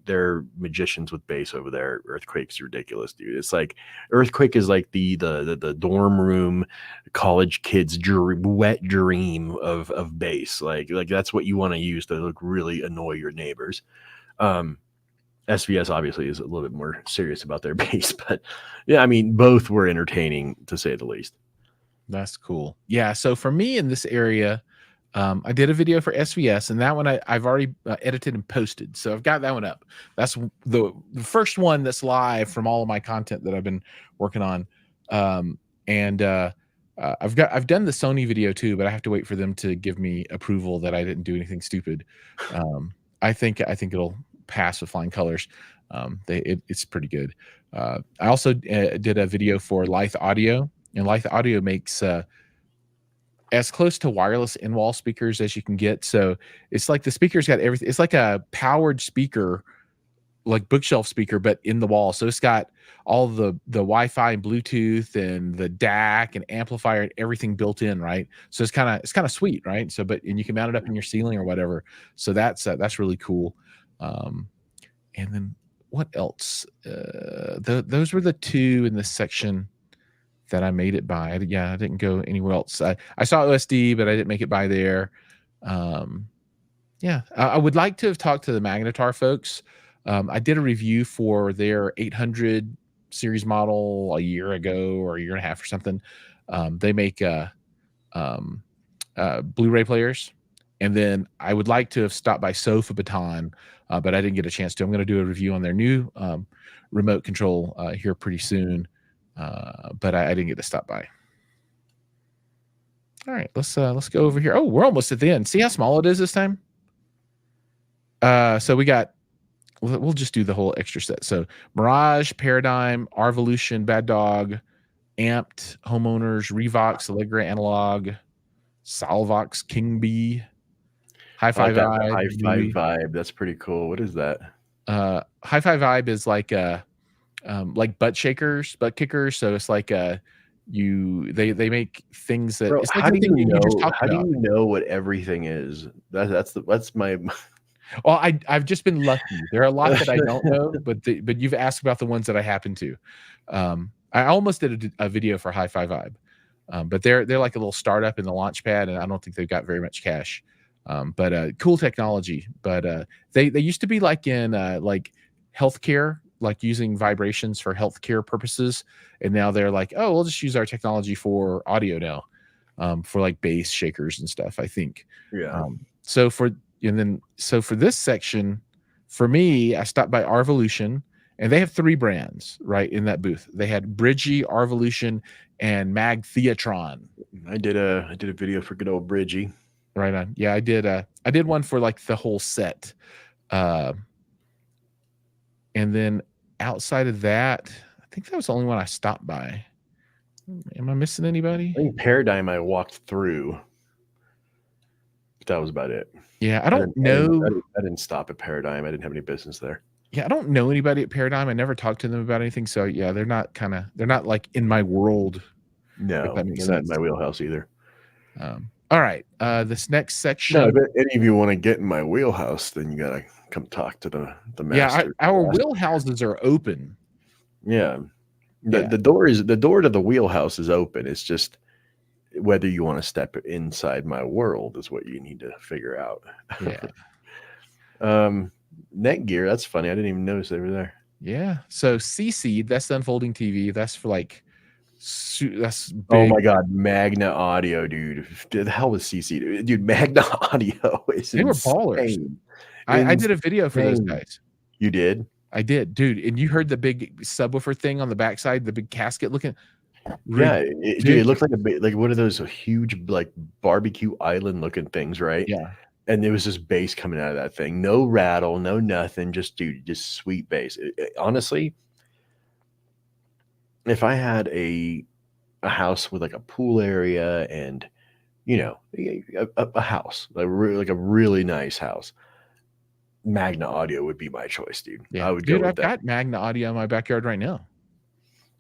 Speaker 2: They're magicians with bass over there. Earthquake's ridiculous, dude. It's like Earthquake is like the dorm room college kids wet dream of bass. Like that's what you want to use to like really annoy your neighbors. Um, SVS obviously is a little bit more serious about their bass, but yeah, I mean both were entertaining to say the least.
Speaker 1: That's cool. Yeah. So for me in this area, I did a video for SVS, and that one I've already edited and posted. So I've got that one up. That's the first one that's live from all of my content that I've been working on. And I've done the Sony video too, but I have to wait for them to give me approval that I didn't do anything stupid. I think it'll pass with flying colors. It's pretty good. I also did a video for Lithe Audio, and Lithe Audio makes as close to wireless in-wall speakers as you can get. So it's like the speaker's got everything. It's like a powered speaker, like bookshelf speaker, but in the wall. So it's got all the Wi-Fi and Bluetooth and the DAC and amplifier and everything built in, right? So it's kind of sweet, right? So and you can mount it up in your ceiling or whatever. So that's really cool. And then what else? Those were the two in this section that I made it by. I didn't go anywhere else. I saw OSD, but I didn't make it by there. I would like to have talked to the Magnetar folks. I did a review for their 800 series model a year ago or a year and a half or something. They make Blu-ray players, and then I would like to have stopped by Sofa Baton, but I didn't get a chance to. I'm going to do a review on their new remote control here pretty soon, but I didn't get to stop by. All right, let's go over here. Oh, we're almost at the end. See how small it is this time? So we'll just do the whole extra set. So Mirage, Paradigm, Arvolution, Bad Dog, Amped, Homeowners, Revox, Allegra Analog, Salvox, King Bee,
Speaker 2: I
Speaker 1: Hi-Fi
Speaker 2: like that
Speaker 1: Vibe,
Speaker 2: hi-fi vibe. That's pretty cool. What is that?
Speaker 1: Hi-Fi Vibe is like butt shakers, butt kickers. So it's like they make things that
Speaker 2: Bro,
Speaker 1: it's like the thing you just talked
Speaker 2: how do
Speaker 1: about.
Speaker 2: you know what everything is? That's my
Speaker 1: Well, I've just been lucky. There are a lot that I don't know, but you've asked about the ones that I happen to. I almost did a video for Hi-Fi Vibe, but they're like a little startup in the launch pad, and I don't think they've got very much cash. But cool technology. But they used to be like in like healthcare, like using vibrations for healthcare purposes, and now they're like, oh, we'll just use our technology for audio now, for like bass shakers and stuff. I think.
Speaker 2: yeah.
Speaker 1: So for this section, for me, I stopped by Arvolution, and they have 3 brands right in that booth. They had Bridgie, Arvolution, and Mag Theatron.
Speaker 2: I did a video for good old Bridgie.
Speaker 1: Right on. Yeah, I did one for like the whole set. And then outside of that, I think that was the only one I stopped by. Am I missing anybody?
Speaker 2: I think Paradigm I walked through. But that was about it.
Speaker 1: Yeah, I don't know.
Speaker 2: I didn't stop at Paradigm. I didn't have any business there.
Speaker 1: Yeah, I don't know anybody at Paradigm. I never talked to them about anything. So yeah, they're not like in my world.
Speaker 2: No,
Speaker 1: If that makes
Speaker 2: they're not
Speaker 1: sense.
Speaker 2: in my wheelhouse either.
Speaker 1: All right. This next section.
Speaker 2: No, if any of you want to get in my wheelhouse, then you gotta come talk to the master.
Speaker 1: Yeah, our wheelhouses are open.
Speaker 2: Yeah. The door to the wheelhouse is open. It's just whether you want to step inside my world is what you need to figure out.
Speaker 1: Yeah.
Speaker 2: Netgear, that's funny. I didn't even notice they were there.
Speaker 1: Yeah. So C-Seed, that's the unfolding TV. That's for like that's big.
Speaker 2: Oh my god, Magna Audio, dude. The hell was CC? Dude, Magna Audio is
Speaker 1: They were ballers. I did a video for those guys.
Speaker 2: You did?
Speaker 1: I did, dude. And you heard the big subwoofer thing on the backside, the big casket looking.
Speaker 2: Yeah, dude, it looked like one of those huge like barbecue island looking things, right?
Speaker 1: Yeah.
Speaker 2: And there was this bass coming out of that thing. No rattle, no nothing. Just sweet bass. Honestly, if I had a house with like a pool area and you know, a house, like a really nice house, Magna Audio would be my choice, dude.
Speaker 1: Yeah,
Speaker 2: I would go
Speaker 1: dude,
Speaker 2: with
Speaker 1: I've
Speaker 2: that.
Speaker 1: got Magna Audio in my backyard right now.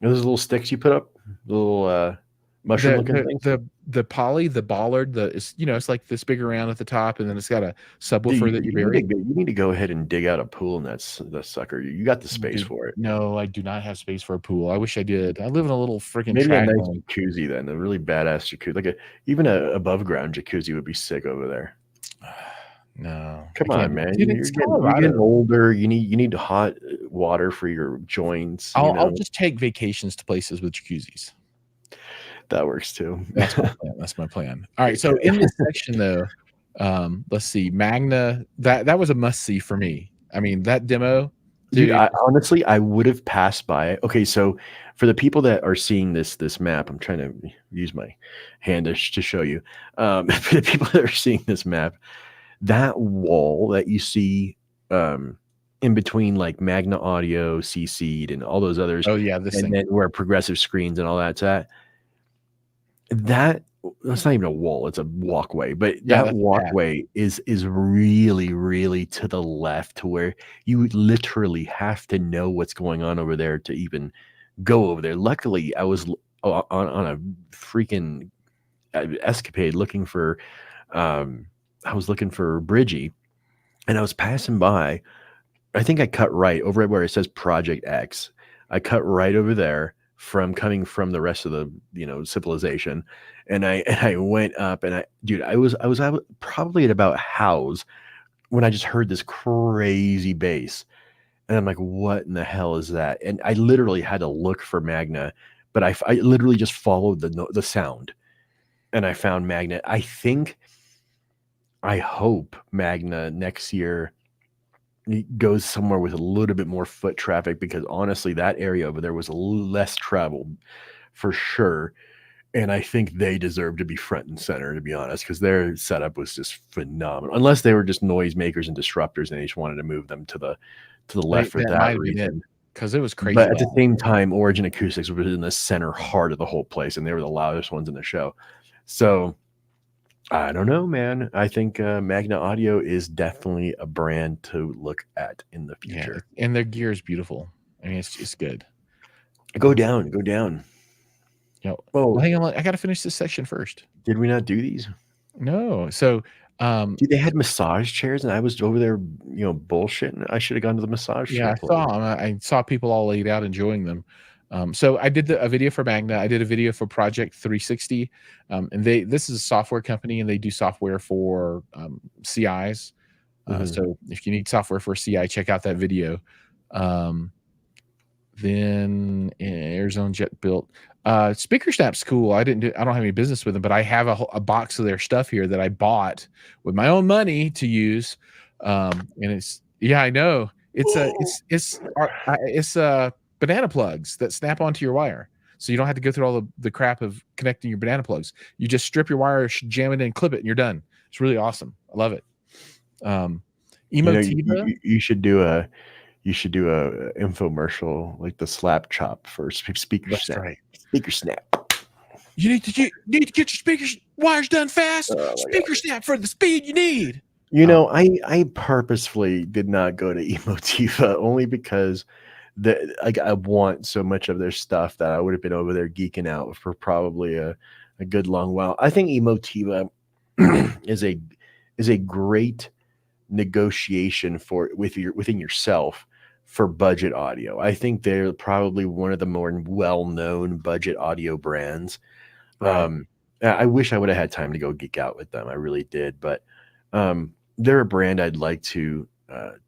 Speaker 2: Those little sticks you put up, little mushroom
Speaker 1: The
Speaker 2: looking
Speaker 1: the
Speaker 2: things.
Speaker 1: the the poly, the bollard, it's it's like this big around at the top, and then it's got a subwoofer
Speaker 2: Dude,
Speaker 1: that you
Speaker 2: you
Speaker 1: bury.
Speaker 2: need to go ahead and dig out a pool in that sucker. You got the space
Speaker 1: Dude,
Speaker 2: for it.
Speaker 1: no, I do not have space for a pool. I wish I did. I live in a little freaking
Speaker 2: Maybe a
Speaker 1: tract
Speaker 2: nice
Speaker 1: home.
Speaker 2: jacuzzi then, a really badass jacuzzi, like even a above ground jacuzzi would be sick over there.
Speaker 1: No, I
Speaker 2: Come
Speaker 1: can't
Speaker 2: on,
Speaker 1: do
Speaker 2: man,
Speaker 1: dude, it's
Speaker 2: you're getting
Speaker 1: Colorado.
Speaker 2: older. You need hot water for your joints. You
Speaker 1: I'll
Speaker 2: know
Speaker 1: just take vacations to places with jacuzzis.
Speaker 2: that works too.
Speaker 1: That's my plan, that's my plan. Alright, so in this section, though, let's see, Magna, that was a must-see for me. I mean, that demo,
Speaker 2: Dude,
Speaker 1: dude.
Speaker 2: I honestly I would have passed by it. Okay, so for the people that are seeing this map, I'm trying to use my hand to show you. For the people that are seeing this map, that wall that you see in between like Magna Audio, CC'd, and all those others,
Speaker 1: Oh, yeah, this
Speaker 2: and
Speaker 1: thing.
Speaker 2: then where progressive screens and all that's at, that's not even a wall, it's a walkway, but
Speaker 1: Yeah,
Speaker 2: that
Speaker 1: that's a path.
Speaker 2: walkway is really, really to the left to where you literally have to know what's going on over there to even go over there. Luckily, I was on a freaking escapade looking for I was looking for Bridgie, and I was passing by. I think I cut right over where it says Project X. I cut right over there from coming from the rest of the civilization, and I went up, and dude, I was probably at about House when I just heard this crazy bass, and I'm like, what in the hell is that? And I literally had to look for Magna, but I literally just followed the sound, and I found Magna. I hope Magna next year goes somewhere with a little bit more foot traffic, because honestly, that area over there was less traveled for sure. And I think they deserve to be front and center, to be honest, because their setup was just phenomenal. Unless they were just noisemakers and disruptors, and they just wanted to move them to the
Speaker 1: They
Speaker 2: left for
Speaker 1: that
Speaker 2: that
Speaker 1: might have been it,
Speaker 2: reason.
Speaker 1: 'cause it was crazy
Speaker 2: But at the
Speaker 1: loud.
Speaker 2: same time, Origin Acoustics was in the center heart of the whole place, and they were the loudest ones in the show. So I don't know, man. I think Magna Audio is definitely a brand to look at in the
Speaker 1: Yeah,
Speaker 2: future.
Speaker 1: and their gear is beautiful. I mean, it's good.
Speaker 2: Go down, go down.
Speaker 1: Well,
Speaker 2: Oh,
Speaker 1: hang on, I gotta finish this section first.
Speaker 2: did we not do these?
Speaker 1: No, so,
Speaker 2: Dude, they had massage chairs, and I was over there, bullshitting. I should have gone to the massage
Speaker 1: yeah,
Speaker 2: chair
Speaker 1: I
Speaker 2: place.
Speaker 1: saw 'em. I saw people all laid out enjoying them. So I did a video for Magna. I did a video for Project 360, and this is a software company, and they do software for CIs.
Speaker 2: Mhm.
Speaker 1: So if you need software for CI, check out that video. Um, then Arizona Jet built. Speaker Snap's cool. I don't have any business with them, but I have a box of their stuff here that I bought with my own money to use. And it's yeah, I know. It's banana plugs that snap onto your wire. So you don't have to go through all the crap of connecting your banana plugs. You just strip your wire, jam it in, clip it, and you're done. It's really awesome. I love it. Um, Emotiva.
Speaker 2: You should do a infomercial like the slap chop for Speaker
Speaker 1: That's
Speaker 2: Snap.
Speaker 1: right.
Speaker 2: Speaker Snap.
Speaker 1: You need to get your speakers wires done fast.
Speaker 2: Oh my god.
Speaker 1: Speaker Snap for the speed you need.
Speaker 2: I purposefully did not go to Emotiva only because I want so much of their stuff that I would have been over there geeking out for probably a good long while. I think Emotiva is a great negotiation for within yourself for budget audio. I think they're probably one of the more well-known budget audio brands.
Speaker 1: Right.
Speaker 2: I wish I would have had time to go geek out with them. I really did, but they're a brand I'd like to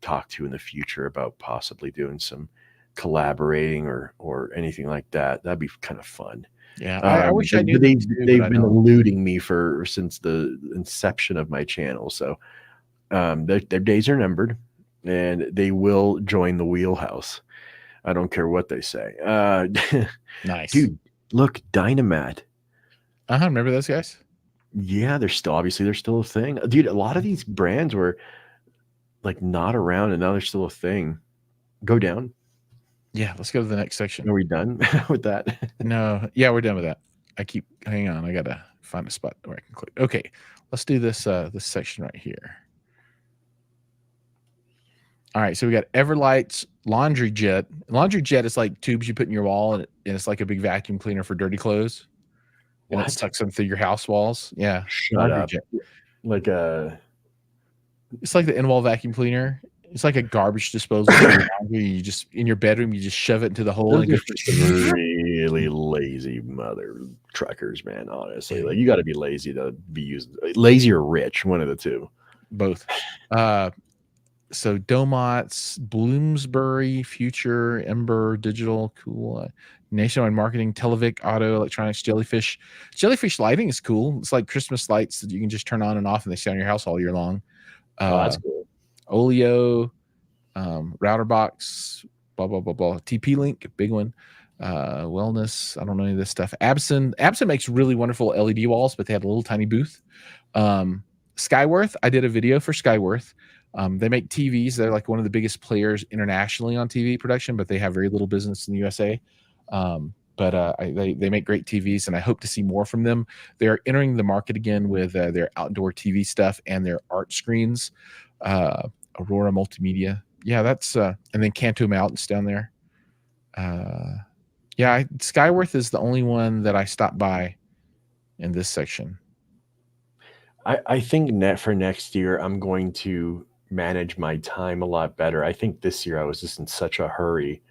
Speaker 2: talk to in the future about possibly doing some collaborating or anything like that. That'd be kind of fun.
Speaker 1: Yeah. I wish I knew
Speaker 2: But
Speaker 1: them too, but
Speaker 2: they've
Speaker 1: I
Speaker 2: been
Speaker 1: don't.
Speaker 2: eluding me for since the inception of my channel. So their days are numbered, and they will join the wheelhouse. I don't care what they say.
Speaker 1: Nice.
Speaker 2: Dude, look, Dynamat.
Speaker 1: Remember those guys?
Speaker 2: Yeah, they're still a thing. Dude, a lot of these brands were like not around, and now they're still a thing. Go down.
Speaker 1: Yeah. Let's go to the next section.
Speaker 2: Are we done with that?
Speaker 1: No. Yeah, we're done with that. Hang on. I gotta find a spot where I can click. Okay, let's do this this section right here. All right, so we got Everlight's laundry jet. Laundry jet is like tubes you put in your wall, and it's like a big vacuum cleaner for dirty clothes, and it
Speaker 2: What?
Speaker 1: sucks them through your house walls. Yeah,
Speaker 2: Shut
Speaker 1: laundry
Speaker 2: up.
Speaker 1: jet.
Speaker 2: Like a
Speaker 1: It's like the in-wall vacuum cleaner. It's like a garbage disposal for your laundry. You just in your bedroom, you just shove it into the hole
Speaker 2: those
Speaker 1: and
Speaker 2: are
Speaker 1: it
Speaker 2: for
Speaker 1: goes.
Speaker 2: some really lazy mother truckers, man. Honestly,
Speaker 1: Yeah,
Speaker 2: like you got to be lazy to be using lazy or rich, one of the two.
Speaker 1: both. So Domots, Bloomsbury, Future, Ember, Digital, Cool, Nationwide Marketing, Televic, Auto, Electronics, Jellyfish. Jellyfish lighting is cool. It's like Christmas lights that you can just turn on and off, and they stay on your house all year long.
Speaker 2: Oh, that's cool.
Speaker 1: Oleo, Router Box, blah blah blah blah. TP Link, big one. Wellness. I don't know any of this stuff. Abson makes really wonderful LED walls, but they had a little tiny booth. Skyworth. I did a video for Skyworth. They make TVs. They're like one of the biggest players internationally on TV production, but they have very little business in the USA. They make great TVs, and I hope to see more from them. They're entering the market again with their outdoor TV stuff and their art screens. Aurora Multimedia. Yeah, that's and then Canto Mountains down there. Skyworth is the only one that I stopped by in this section.
Speaker 2: I think for next year, I'm going to manage my time a lot better. I think this year I was just in such a hurry,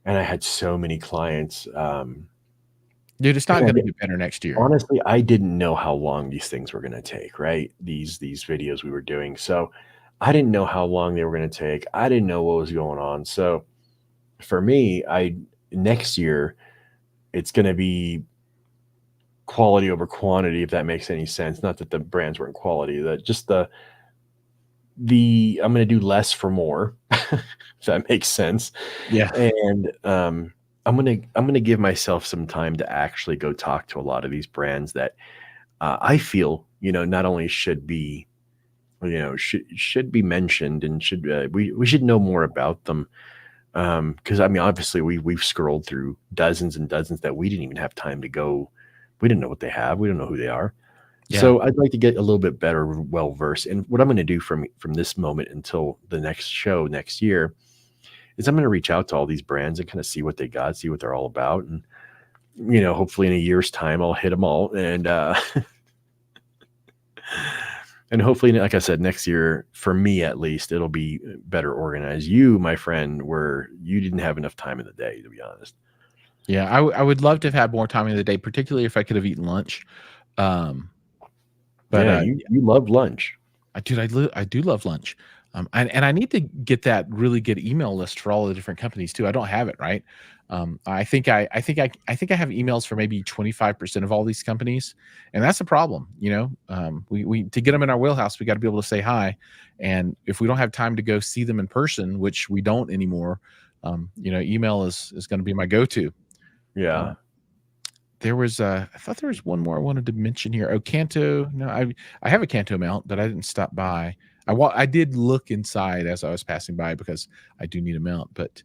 Speaker 2: and I had so many clients.
Speaker 1: Dude, it's not going to get better next year.
Speaker 2: Honestly, I didn't know how long these things were going to take. Right, these videos we were doing. So I didn't know how long they were going to take. I didn't know what was going on. So for me, next year it's going to be quality over quantity, if that makes any sense. Not that the brands weren't quality, that just the I'm going to do less for more, if that makes sense.
Speaker 1: Yeah.
Speaker 2: And I'm going to give myself some time to actually go talk to a lot of these brands that I feel, not only should be, should be mentioned, and we should know more about them. Because I mean, obviously we've scrolled through dozens and dozens that we didn't even have time to go. We didn't know what they have. We don't know who they are.
Speaker 1: Yeah.
Speaker 2: So I'd like to get a little bit better, well versed. And what I'm going to do from this moment until the next show next year is I'm going to reach out to all these brands and kind of see what they got, see what they're all about, and hopefully in a year's time I'll hit them all, and and hopefully, like I said, next year for me at least it'll be better organized. You, my friend, you didn't have enough time in the day, to be honest.
Speaker 1: Yeah, I would love to have had more time in the day, particularly if I could have eaten lunch.
Speaker 2: You love lunch.
Speaker 1: I do love lunch. And I need to get that really good email list for all the different companies too. I don't have it, right? I think I have emails for maybe 25% of all these companies, and that's a problem. We to get them in our wheelhouse, we got to be able to say hi, and if we don't have time to go see them in person, which we don't anymore, email is going to be my go-to.
Speaker 2: Yeah.
Speaker 1: There was I thought there was one more I wanted to mention here. Oh, Canto. No, I have a Canto mount, but I didn't stop by. I did look inside as I was passing by because I do need a mount, but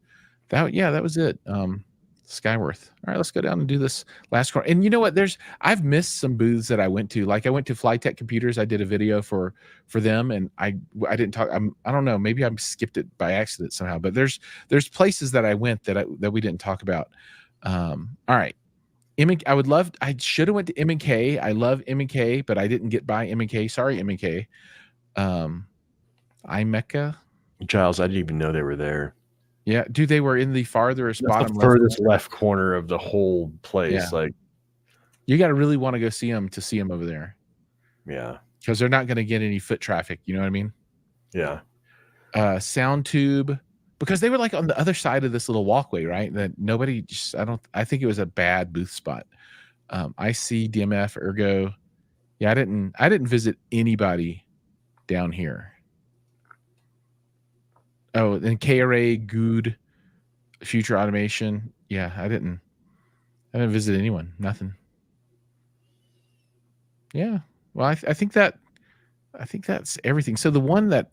Speaker 1: that was it. Skyworth. All right, let's go down and do this last corner. And you know what? I've missed some booths that I went to. Like I went to Flytech Computers. I did a video for them, and I didn't talk. I don't know. Maybe I skipped it by accident somehow. But there's places that I went that we didn't talk about. All right. I should have went to M&K. I love M&K, but I didn't get by M&K. Sorry, M&K. iMecca.
Speaker 2: Jiles, I didn't even know they were there.
Speaker 1: Yeah, dude, they were in the farthest bottom
Speaker 2: furthest left corner of the whole place.
Speaker 1: Yeah.
Speaker 2: Like,
Speaker 1: you got to really want to go see them over there.
Speaker 2: Yeah,
Speaker 1: because they're not going to get any foot traffic. You know what I mean?
Speaker 2: Yeah.
Speaker 1: Sound Tube, because they were like on the other side of this little walkway, right? That nobody just, I think it was a bad booth spot. IC, DMF, Ergo. Yeah, I didn't visit anybody down here. Oh, and KRA, Good, Future Automation. Yeah, I didn't visit anyone. Nothing. Yeah. Well, I think that's everything. So the one that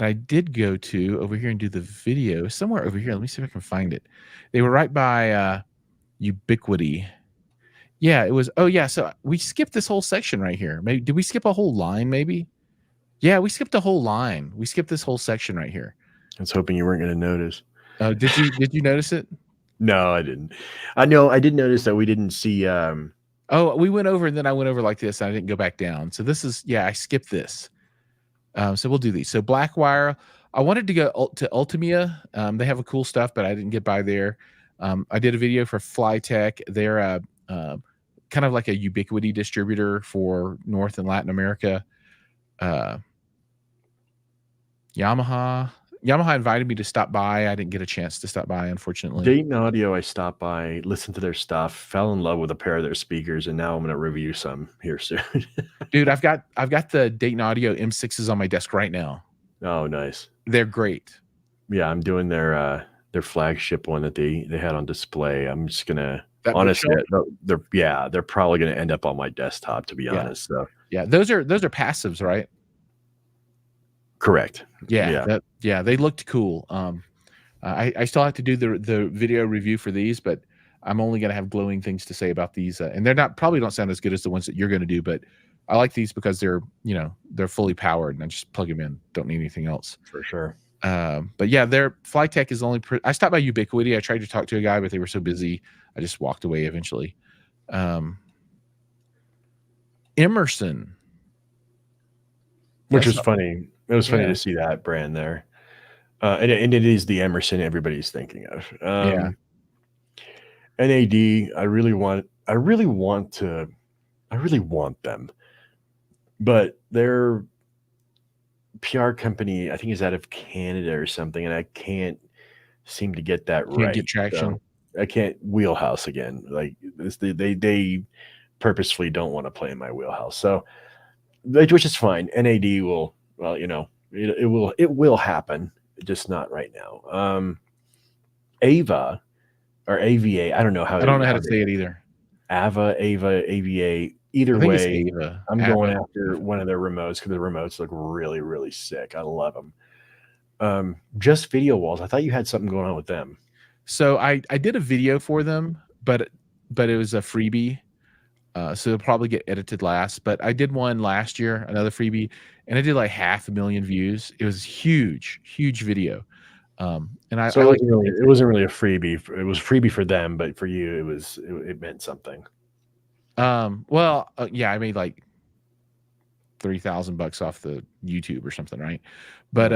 Speaker 1: I did go to over here and do the video somewhere over here. Let me see if I can find it. They were right by Ubiquity. Yeah, it was. Oh yeah, so we skipped this whole section right here. Maybe did we skip a whole line? Maybe. Yeah, we skipped a whole line. We skipped this whole section right here.
Speaker 2: I was hoping you weren't going to notice.
Speaker 1: Did you notice it?
Speaker 2: No, I didn't. I know I did notice that we didn't see.
Speaker 1: Oh, we went over and then I went over like this. And I didn't go back down. So this is I skipped this. So we'll do these. So Blackwire. I wanted to go to Ultimia. They have a cool stuff, but I didn't get by there. I did a video for Flytech. They're kind of like a Ubiquity distributor for North and Latin America. Yamaha invited me to stop by. I didn't get a chance to stop by, unfortunately.
Speaker 2: Dayton Audio, I stopped by, listened to their stuff, fell in love with a pair of their speakers, and now I'm going to review some here soon.
Speaker 1: Dude, I've got the Dayton Audio M6s on my desk right now.
Speaker 2: Oh, nice.
Speaker 1: They're great.
Speaker 2: Yeah, I'm doing their flagship one that they had on display. I'm just gonna honestly, they're probably gonna end up on my desktop, to be honest. So
Speaker 1: yeah, those are passives, right?
Speaker 2: Correct.
Speaker 1: Yeah, they looked cool. I still have to do the video review for these, but I'm only gonna have glowing things to say about these, and they're probably don't sound as good as the ones that you're gonna do, but I like these because they're fully powered and I just plug them in. Don't need anything else.
Speaker 2: For sure.
Speaker 1: But yeah, their Flytech is only. I stopped by Ubiquity. I tried to talk to a guy, but they were so busy. I just walked away eventually. Emerson,
Speaker 2: which was funny. It was funny to see that brand there, and it is the Emerson everybody's thinking of. NAD. I really want them, but they're PR company, I think, is out of Canada or something, and I can't seem to get that right.
Speaker 1: Get traction.
Speaker 2: So I can't wheelhouse again. Like this, they purposefully don't want to play in my wheelhouse. So, which is fine. NAD will, well, it will happen, just not right now. Ava or AVA, I don't know how.
Speaker 1: I don't know how to say it either.
Speaker 2: Ava, AVA. Either way, I'm going after one of their remotes because the remotes look really, really sick. I love them. Just Video Walls. I thought you had something going on with them.
Speaker 1: So I did a video for them, but it was a freebie. So it'll probably get edited last. But I did one last year, another freebie, and I did like 500,000 views. It was huge video. And it
Speaker 2: wasn't really a freebie. It was a freebie for them, but for you, it meant something.
Speaker 1: I made like $3,000 off the YouTube or something, right? But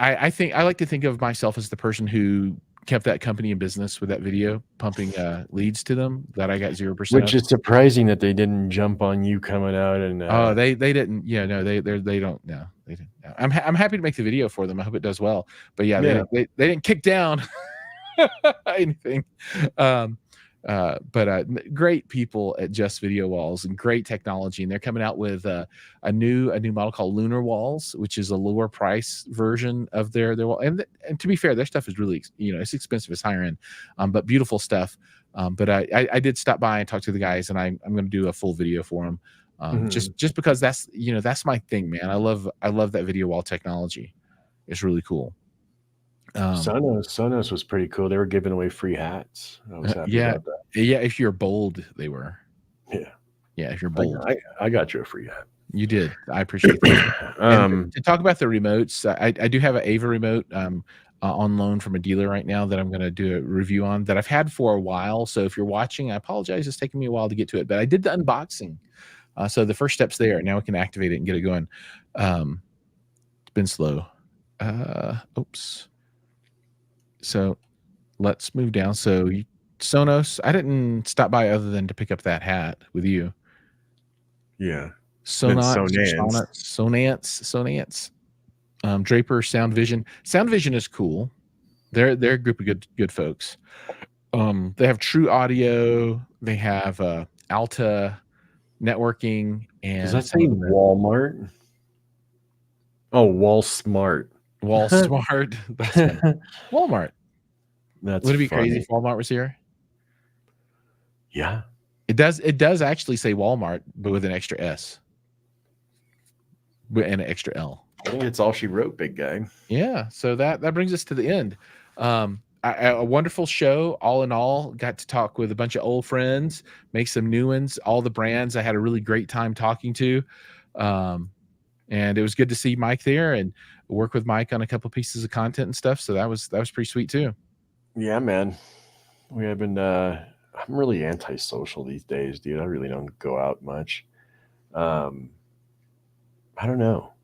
Speaker 1: I think I like to think of myself as the person who kept that company in business with that video, pumping leads to them that I got 0%.
Speaker 2: Which is surprising that they didn't jump on you coming out and.
Speaker 1: They didn't. Yeah, no, they don't. No, they didn't. No. I'm happy to make the video for them. I hope it does well. But they didn't kick down anything. But great people at Just Video Walls and great technology, and they're coming out with a new model called Lunar Walls, which is a lower price version of their wall. And to be fair, their stuff is really it's expensive, it's higher end, but beautiful stuff. But I did stop by and talk to the guys, and I'm going to do a full video for them, just because that's my thing, man. I love that video wall technology. It's really cool.
Speaker 2: Sonos was pretty cool. They were giving away free hats. I was happy about that.
Speaker 1: Yeah, if you're bold, they were. Yeah, if you're bold.
Speaker 2: I got you a free hat.
Speaker 1: You did. I appreciate that. To talk about the remotes, I do have an Ava remote on loan from a dealer right now that I'm going to do a review on, that I've had for a while. So if you're watching, I apologize. It's taking me a while to get to it, but I did the unboxing. So the first step's there. Now we can activate it and get it going. It's been slow. Oops. So let's move down. So Sonos, I didn't stop by other than to pick up that hat with you.
Speaker 2: Yeah.
Speaker 1: Sonance. Draper Sound Vision. Sound Vision is cool. They're a group of good folks. They have True Audio. They have Alta Networking. And
Speaker 2: does that say Walmart? Oh, Wall Smart.
Speaker 1: Wall Smart. That's Walmart. Would it be crazy if Walmart was here?
Speaker 2: Yeah.
Speaker 1: It does actually say Walmart, but with an extra S. And an extra L.
Speaker 2: I think it's all she wrote, big guy.
Speaker 1: Yeah. So that brings us to the end. a wonderful show. All in all, got to talk with a bunch of old friends, make some new ones. All the brands I had a really great time talking to, and it was good to see Mike there and work with Mike on a couple pieces of content and stuff. So that was pretty sweet too.
Speaker 2: Yeah, man. We have been. I'm really antisocial these days, dude. I really don't go out much. Um, I don't know.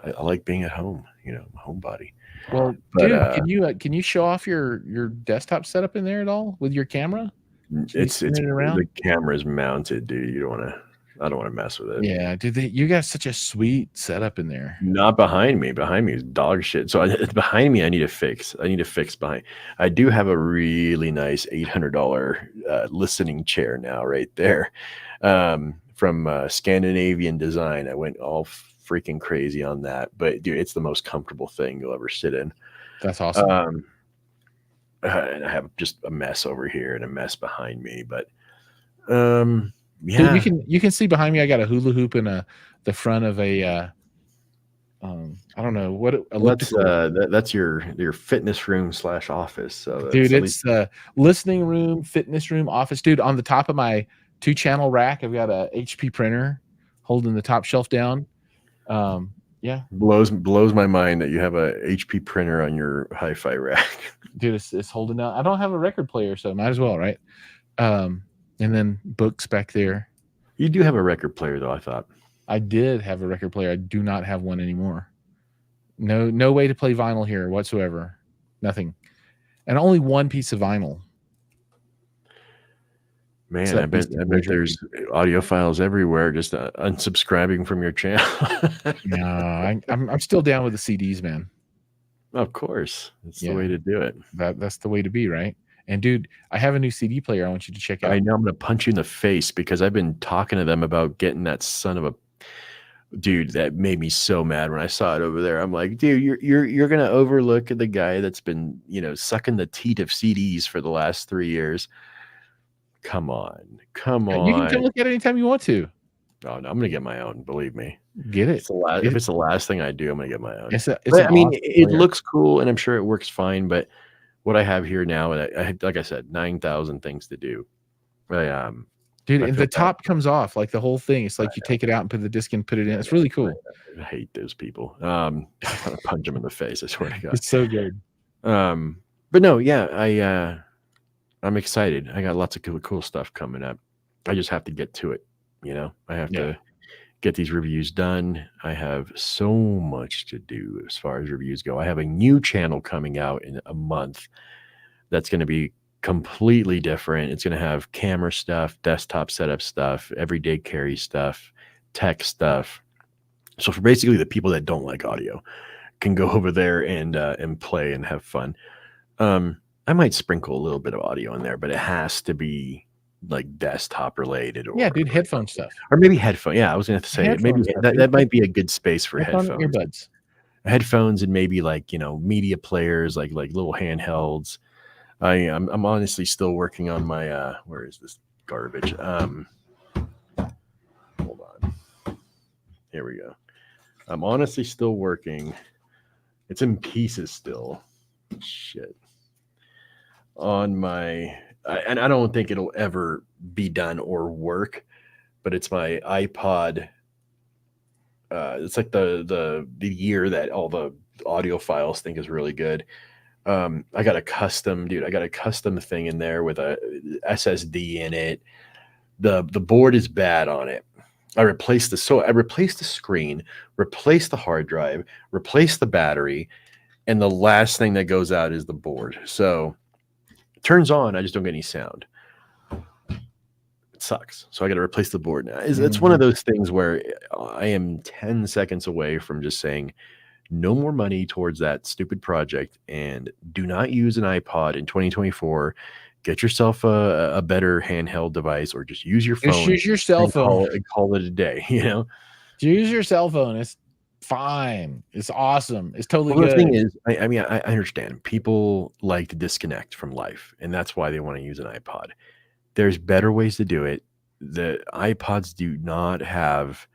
Speaker 2: I like being at home. You know, I'm a homebody.
Speaker 1: Well,
Speaker 2: But
Speaker 1: dude, can you show off your desktop setup in there at all with your camera? Should be
Speaker 2: it's
Speaker 1: spinning it
Speaker 2: the
Speaker 1: around.
Speaker 2: camera's mounted, dude. You don't want to. I don't want to mess with it.
Speaker 1: Yeah, dude, you got such a sweet setup in there.
Speaker 2: Not behind me. Behind me is dog shit. So behind me, I need to fix. I need to fix behind. I do have a really nice $800 listening chair now, right there, from Scandinavian Design. I went all freaking crazy on that, but dude, it's the most comfortable thing you'll ever sit in.
Speaker 1: That's awesome.
Speaker 2: And I have just a mess over here and a mess behind me, but
Speaker 1: Dude,
Speaker 2: yeah.
Speaker 1: you can see behind me. I got a hula hoop in the front of a I don't know what elliptical.
Speaker 2: That's your fitness room / office. So that's
Speaker 1: Dude,
Speaker 2: at least
Speaker 1: it's listening room, fitness room, office. Dude, on the top of my 2-channel rack, I've got a HP printer holding the top shelf down. Yeah,
Speaker 2: blows my mind that you have a HP printer on your hi-fi rack.
Speaker 1: dude, it's holding down. I don't have a record player, so might as well, right? And then books back there.
Speaker 2: You do have a record player, though. I thought
Speaker 1: I did have a record player. I do not have one anymore. No way to play vinyl here whatsoever. Nothing. And only one piece of vinyl.
Speaker 2: Man, I bet there's audiophiles everywhere. Just unsubscribing from your channel.
Speaker 1: No, I'm still down with the CDs, man.
Speaker 2: Of course, it's the way to do it.
Speaker 1: That's the way to be, right? And dude, I have a new CD player I want you to check out.
Speaker 2: I know I'm going to punch you in the face because I've been talking to them about getting that son of a dude. That made me so mad when I saw it over there. I'm like, dude, you're going to overlook the guy that's been, sucking the teat of CDs for the last 3 years. Come on.
Speaker 1: You can come look at it anytime you want to.
Speaker 2: Oh, no, I'm going to get my own. Believe me.
Speaker 1: Get it.
Speaker 2: If it's the last thing I do, I'm going to get my own.
Speaker 1: It
Speaker 2: looks cool and I'm sure it works fine, but what I have here now, and like I said, 9,000 things to do.
Speaker 1: Dude, and the top comes off, like the whole thing. It's like you take it out and put the disc and put it in. It's really cool.
Speaker 2: I hate those people. I'm gonna punch them in the face. I swear to God.
Speaker 1: It's so good.
Speaker 2: But no, yeah, I'm excited. I got lots of cool stuff coming up. I just have to get to it. I have to get these reviews done. I have so much to do as far as reviews go. I have a new channel coming out in a month that's going to be completely different. It's going to have camera stuff, desktop setup stuff, everyday carry stuff, tech stuff. So for basically the people that don't like audio can go over there and play and have fun. I might sprinkle a little bit of audio in there, but it has to be like desktop related, or
Speaker 1: dude, headphone stuff,
Speaker 2: or maybe headphone. Yeah, I was going to say maybe that might be a good space for headphones, earbuds, and maybe like media players, like little handhelds. I'm honestly still working on my where is this garbage? Hold on, here we go. I'm honestly still working. It's in pieces still. Shit. On my. And I don't think it'll ever be done or work, but it's my iPod. It's like the year that all the audio files think is really good. I got a custom thing in there with a SSD in it. The board is bad on it. I replaced the screen, replaced the hard drive, replaced the battery, and the last thing that goes out is the board. So turns on, I just don't get any sound. It sucks. So I got to replace the board now. It's one of those things where I am 10 seconds away from just saying no more money towards that stupid project and do not use an iPod in 2024. Get yourself a better handheld device or just use your phone.
Speaker 1: Just use your cell phone
Speaker 2: and call it a day,
Speaker 1: Use your cell phone. It's fine. It's awesome. It's totally good.
Speaker 2: The thing is, I understand people like to disconnect from life, and that's why they want to use an iPod. There's better ways to do it. The iPods do not have.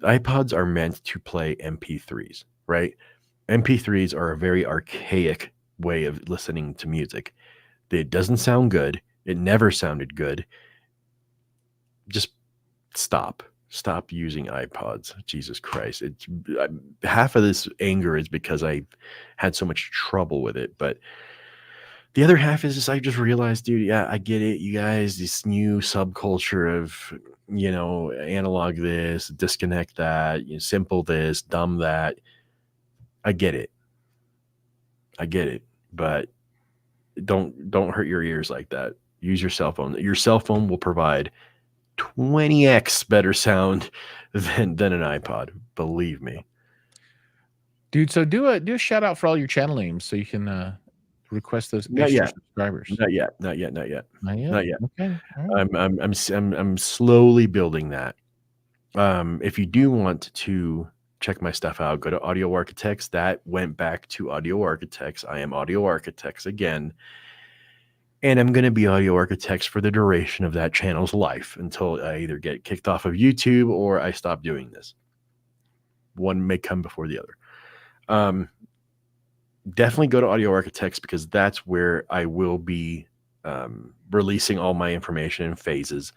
Speaker 2: iPods are meant to play MP3s, right? MP3s are a very archaic way of listening to music. It doesn't sound good. It never sounded good. Just stop. Stop using iPods. Jesus Christ. Half of this anger is because I had so much trouble with it, but the other half is just I just realized, dude, yeah, I get it. You guys, this new subculture of, analog this, disconnect that, simple this, dumb that. I get it. I get it. But don't hurt your ears like that. Use your cell phone. Your cell phone will provide 20x better sound than an iPod. Believe me.
Speaker 1: Dude, so do a shout out for all your channel names so you can request those
Speaker 2: Not
Speaker 1: extra
Speaker 2: yet.
Speaker 1: subscribers.
Speaker 2: Not yet. Not yet. Not yet.
Speaker 1: Not yet?
Speaker 2: Not yet.
Speaker 1: Okay. All right.
Speaker 2: I'm slowly building that. If you do want to check my stuff out, go to Audio Architects. That went back to Audio Architects. I am Audio Architects again. And I'm going to be Audio Architects for the duration of that channel's life until I either get kicked off of YouTube or I stop doing this. One may come before the other. Definitely go to Audio Architects because that's where I will be releasing all my information in phases.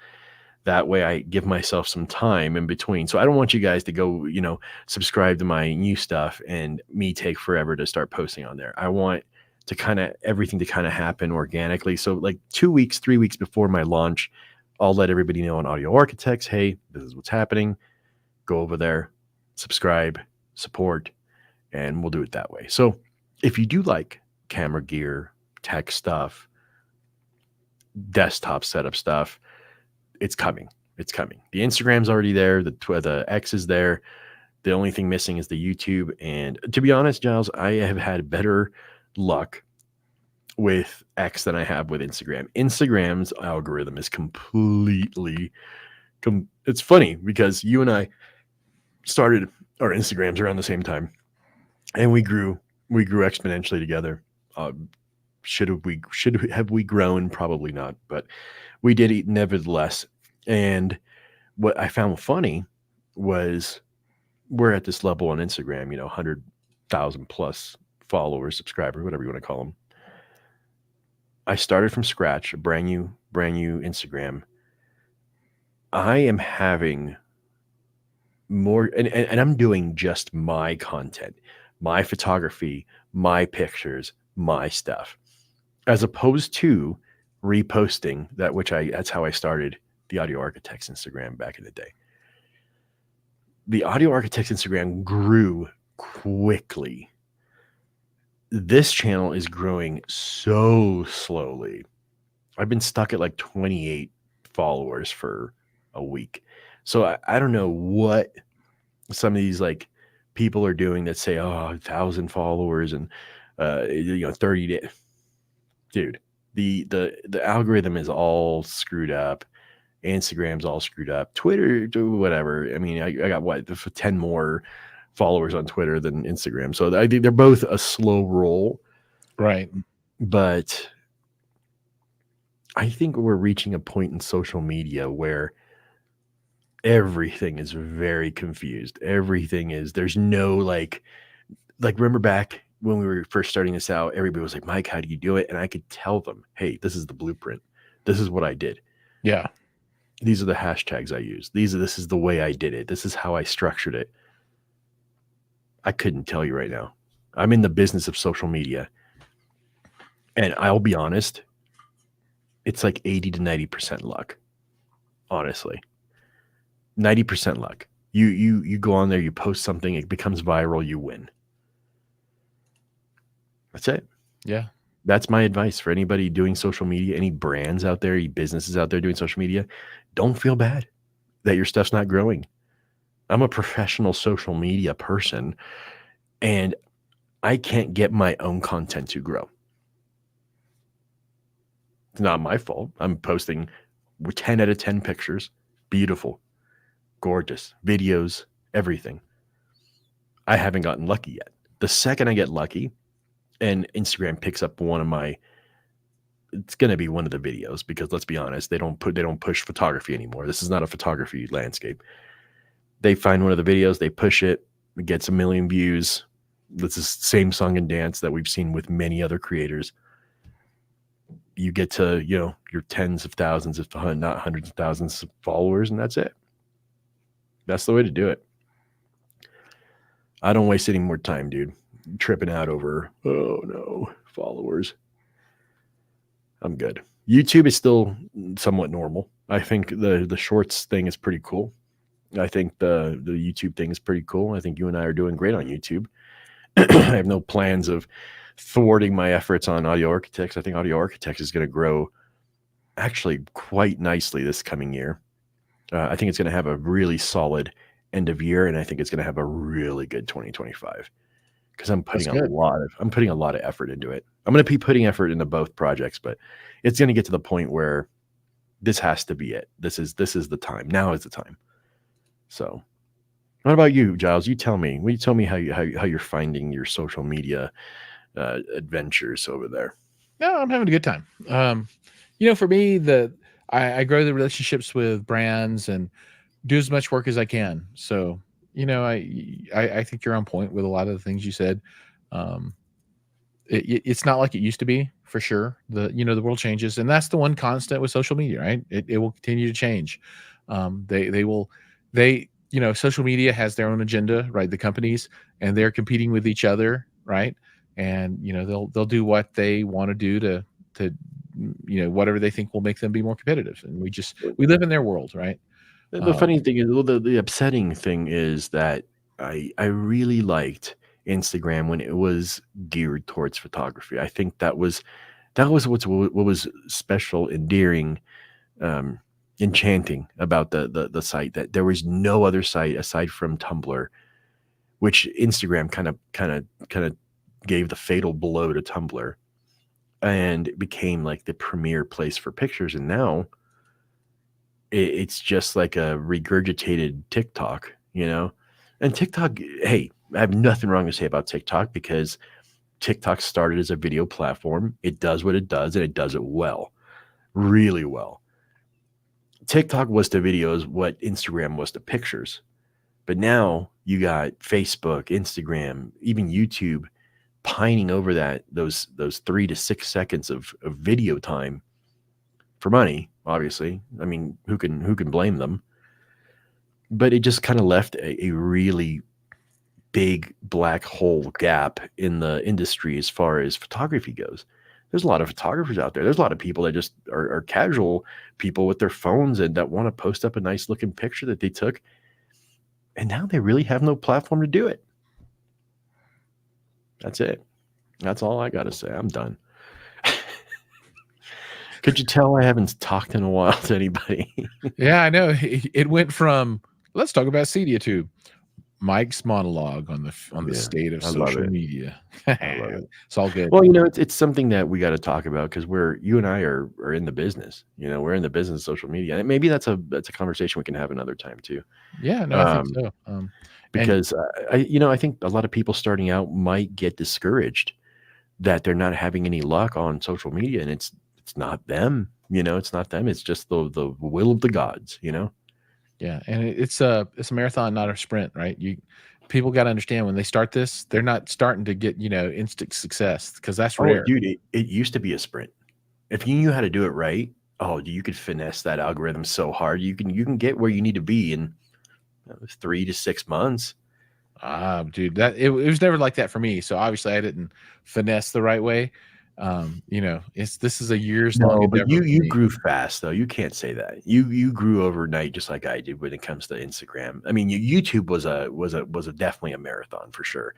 Speaker 2: That way I give myself some time in between. So I don't want you guys to go, subscribe to my new stuff and me take forever to start posting on there. I want to everything to happen organically. So like 2 weeks, 3 weeks before my launch, I'll let everybody know on Audio Architects, hey, this is what's happening. Go over there, subscribe, support, and we'll do it that way. So if you do like camera gear, tech stuff, desktop setup stuff, it's coming. It's coming. The Instagram's already there. The X is there. The only thing missing is the YouTube. And to be honest, Giles, I have had better luck with X than I have with Instagram. Instagram's algorithm is completely it's funny because you and I started our Instagrams around the same time and we grew exponentially together. Should have we grown? Probably not, but we did eat nevertheless. And what I found funny was we're at this level on Instagram, 100,000 plus followers, subscribers, whatever you want to call them. I started from scratch, a brand new Instagram. I am having more, and I'm doing just my content, my photography, my pictures, my stuff, as opposed to reposting that's how I started the Audio Architects Instagram back in the day. The Audio Architects Instagram grew quickly. This channel is growing so slowly. I've been stuck at like 28 followers for a week. So I don't know what some of these like people are doing that say, 1,000 followers and 30 days. Dude, the algorithm is all screwed up. Instagram's all screwed up. Twitter, whatever. I mean, I got 10 more followers on Twitter than Instagram. So I think they're both a slow roll.
Speaker 1: Right.
Speaker 2: But I think we're reaching a point in social media where everything is very confused. There's no like remember back when we were first starting this out, everybody was like, Mike, how do you do it? And I could tell them, hey, this is the blueprint. This is what I did.
Speaker 1: Yeah.
Speaker 2: These are the hashtags I used. This is the way I did it. This is how I structured it. I couldn't tell you right now. I'm in the business of social media. And I'll be honest, it's like 80 to 90% luck. Honestly. 90% luck. You go on there, you post something, it becomes viral, you win. That's it.
Speaker 1: Yeah.
Speaker 2: That's my advice for anybody doing social media, any brands out there, any businesses out there doing social media. Don't feel bad that your stuff's not growing. I'm a professional social media person and I can't get my own content to grow. It's not my fault. I'm posting 10 out of 10 pictures. Beautiful, gorgeous videos, everything. I haven't gotten lucky yet. The second I get lucky and Instagram picks up it's going to be one of the videos because let's be honest, they don't push photography anymore. This is not a photography landscape. They find one of the videos, they push it, it gets 1 million views. This is the same song and dance that we've seen with many other creators. You get to, your tens of thousands, if not hundreds of thousands of followers, and that's it. That's the way to do it. I don't waste any more time, dude. Tripping out over, oh no, followers. I'm good. YouTube is still somewhat normal. I think the shorts thing is pretty cool. I think the YouTube thing is pretty cool. I think you and I are doing great on YouTube. I have no plans of thwarting my efforts on Audio Architects. I think Audio Architects is going to grow actually quite nicely this coming year. I think it's going to have a really solid end of year, and I think it's going to have a really good 2025 because I'm putting a lot of effort into it. I'm going to be putting effort into both projects, but it's going to get to the point where this has to be it. This is the time. Now is the time. So, what about you, Jiles? You tell me. Will you tell me how you're finding your social media adventures over there?
Speaker 1: No, I'm having a good time. For me, I grow the relationships with brands and do as much work as I can. So, I think you're on point with a lot of the things you said. It's not like it used to be, for sure. The world changes, and that's the one constant with social media, right? It will continue to change. Social media has their own agenda, right? The companies, and they're competing with each other, right? And they'll do what they want to do to whatever they think will make them be more competitive. And we live in their world, right?
Speaker 2: The funny thing is, well, the upsetting thing is that I really liked Instagram when it was geared towards photography. I think that was what was special, endearing, enchanting about the site, that there was no other site aside from Tumblr, which Instagram kind of gave the fatal blow to Tumblr, and it became like the premier place for pictures. And now it's just like a regurgitated TikTok, and TikTok. Hey, I have nothing wrong to say about TikTok because TikTok started as a video platform. It does what it does, and it does it well, really well. TikTok was to videos what Instagram was to pictures. But now you got Facebook, Instagram, even YouTube pining over those 3 to 6 seconds of video time for money, obviously. I mean, who can blame them? But it just kind of left a really big black hole gap in the industry as far as photography goes. There's a lot of photographers out there. There's a lot of people that just are casual people with their phones and that want to post up a nice looking picture that they took. And now they really have no platform to do it. That's it. That's all I got to say. I'm done. Could you tell I haven't talked in a while to anybody?
Speaker 1: Yeah, I know. It went from, let's talk about Cedia, to Mike's monologue on the state of social media.
Speaker 2: I love it.
Speaker 1: It's all good.
Speaker 2: Well, it's something that we got to talk about because you and I are in the business. We're in the business of social media, and maybe that's a conversation we can have another time too.
Speaker 1: Yeah, no, I think so.
Speaker 2: Because I think a lot of people starting out might get discouraged that they're not having any luck on social media, and it's not them. It's not them. It's just the will of the gods.
Speaker 1: Yeah, and it's a marathon, not a sprint, right? People got to understand when they start this, they're not starting to get instant success because that's rare.
Speaker 2: Dude, it used to be a sprint. If you knew how to do it right, you could finesse that algorithm so hard. You can get where you need to be in 3 to 6 months.
Speaker 1: Dude, that it was never like that for me. So obviously, I didn't finesse the right way. This is a year's long endeavor.
Speaker 2: But you grew fast though. You can't say that. You grew overnight just like I did when it comes to Instagram. I mean, YouTube was a definitely a marathon for sure.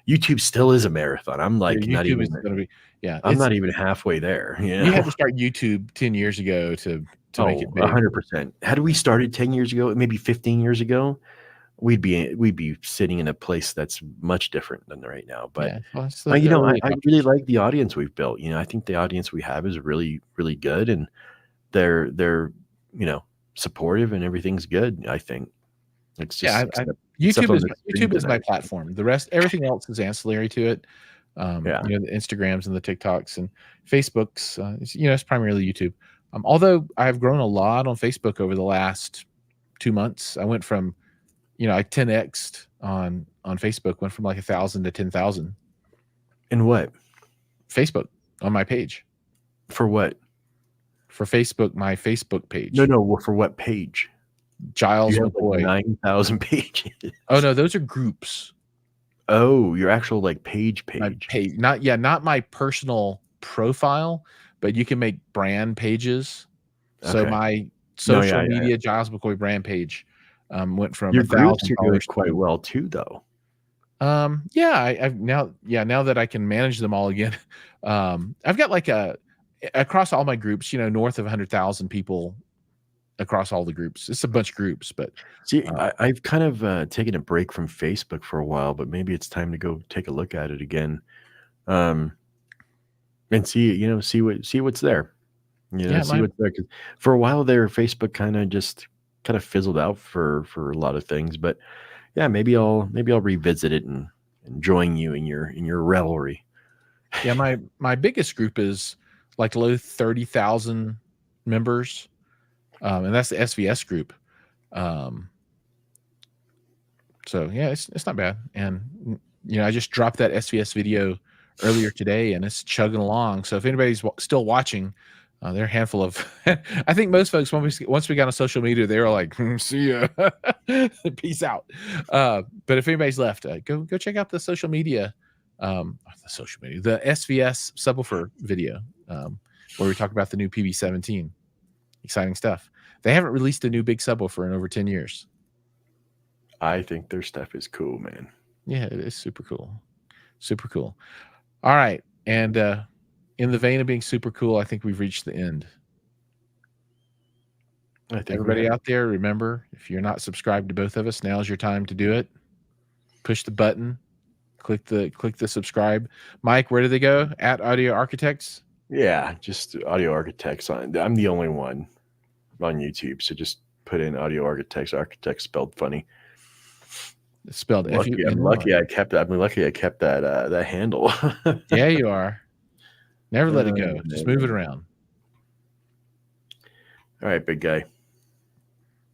Speaker 2: YouTube still is a marathon. I'm like not even
Speaker 1: gonna be,
Speaker 2: I'm not even halfway there.
Speaker 1: You had to start YouTube 10 years ago to make it big.
Speaker 2: 100%. Had we started 10 years ago, maybe 15 years ago, we'd be sitting in a place that's much different than right now. But I really like the audience we've built. I think the audience we have is really, really good, and they're supportive, and everything's good. I think it's just
Speaker 1: YouTube is my platform. The rest, everything else is ancillary to it. The Instagrams and the TikToks and Facebooks. It's primarily YouTube. Although I've grown a lot on Facebook over the last 2 months. I went from I 10x'd on on Facebook went from like 1,000 to 10,000.
Speaker 2: And what?
Speaker 1: Facebook on my page.
Speaker 2: For what?
Speaker 1: For Facebook, my Facebook page.
Speaker 2: No. Well, for what page?
Speaker 1: Jiles
Speaker 2: You have
Speaker 1: McCoy.
Speaker 2: like 9,000 pages.
Speaker 1: Oh no, those are groups.
Speaker 2: Oh, your actual like page.
Speaker 1: My page, not my personal profile, but you can make brand pages. So
Speaker 2: Okay.
Speaker 1: my social media Jiles McCoy brand page went from
Speaker 2: your groups are doing
Speaker 1: $1,000
Speaker 2: quite well too, though.
Speaker 1: Yeah, I've now that I can manage them all again, I've got like across all my groups, north of 100,000 people across all the groups. It's a bunch of groups, but
Speaker 2: See, I've kind of taken a break from Facebook for a while, but maybe it's time to go take a look at it again, and see what's there. See what's there. 'Cause for a while there, Facebook kind of fizzled out for a lot of things, but yeah, maybe I'll revisit it and join you in your revelry.
Speaker 1: yeah, my biggest group is like low 30,000 members, and that's the SVS group. So yeah, it's not bad. And I just dropped that SVS video earlier today, and it's chugging along. So if anybody's still watching, there are a handful of. I think most folks once we got on social media, they were like, "See ya, peace out." But if anybody's left, go check out the social media, the SVS subwoofer video, where we talk about the new PB17. Exciting stuff. They haven't released a new big subwoofer in over 10 years.
Speaker 2: I think their stuff is cool, man.
Speaker 1: Yeah, it is super cool. Super cool. All right. And in the vein of being super cool, I think we've reached the end.
Speaker 2: I think
Speaker 1: everybody out there, remember, if you're not subscribed to both of us, now's your time to do it. Push the button, click the subscribe. Mike, where do they go? At Audio Architects?
Speaker 2: Yeah, just Audio Architects. I'm the only one on YouTube, so just put in Audio Architects. Architects spelled funny.
Speaker 1: It's spelled
Speaker 2: I'm lucky I kept that handle.
Speaker 1: Yeah, you are. Never let it go. Just move it around.
Speaker 2: All right, big guy.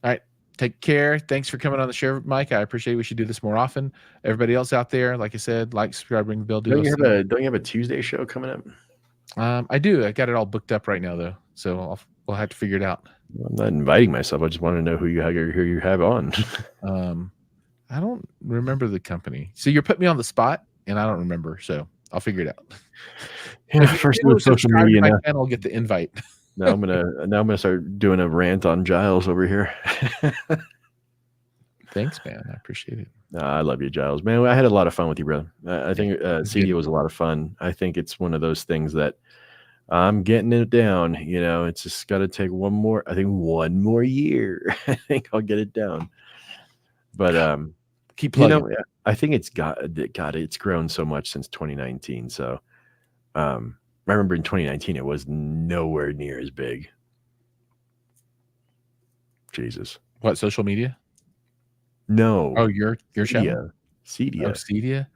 Speaker 1: All right. Take care. Thanks for coming on the show, Mike. I appreciate it. We should do this more often. Everybody else out there, like I said, like, subscribe, ring the bell.
Speaker 2: Don't you have a Tuesday show coming up?
Speaker 1: I do. I got it all booked up right now, though, so we'll have to figure it out.
Speaker 2: I'm not inviting myself. I just want to know who you have on.
Speaker 1: I don't remember the company. So you're putting me on the spot, and I don't remember. So I'll figure it out.
Speaker 2: Yeah, first with social media.
Speaker 1: Now I'll get the invite.
Speaker 2: Now I'm gonna start doing a rant on Jiles over here.
Speaker 1: Thanks, man. I appreciate it.
Speaker 2: I love you, Jiles. Man, I had a lot of fun with you, brother. I think Cedia was a lot of fun. I think it's one of those things that I'm getting it down. It's just got to take one more year. I think I'll get it down. But
Speaker 1: keep plugging.
Speaker 2: I think it's grown so much since 2019. So I remember in 2019 it was nowhere near as big. Jesus.
Speaker 1: What, social media?
Speaker 2: No.
Speaker 1: Oh, your channel?
Speaker 2: Cedia.
Speaker 1: Oh, Cedia?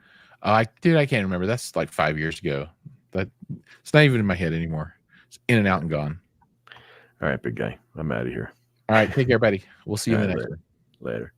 Speaker 1: I can't remember. That's like 5 years ago. But it's not even in my head anymore. It's in and out and gone.
Speaker 2: All right, big guy. I'm out of here.
Speaker 1: All right, take care, buddy. We'll see you in the next one.
Speaker 2: Later.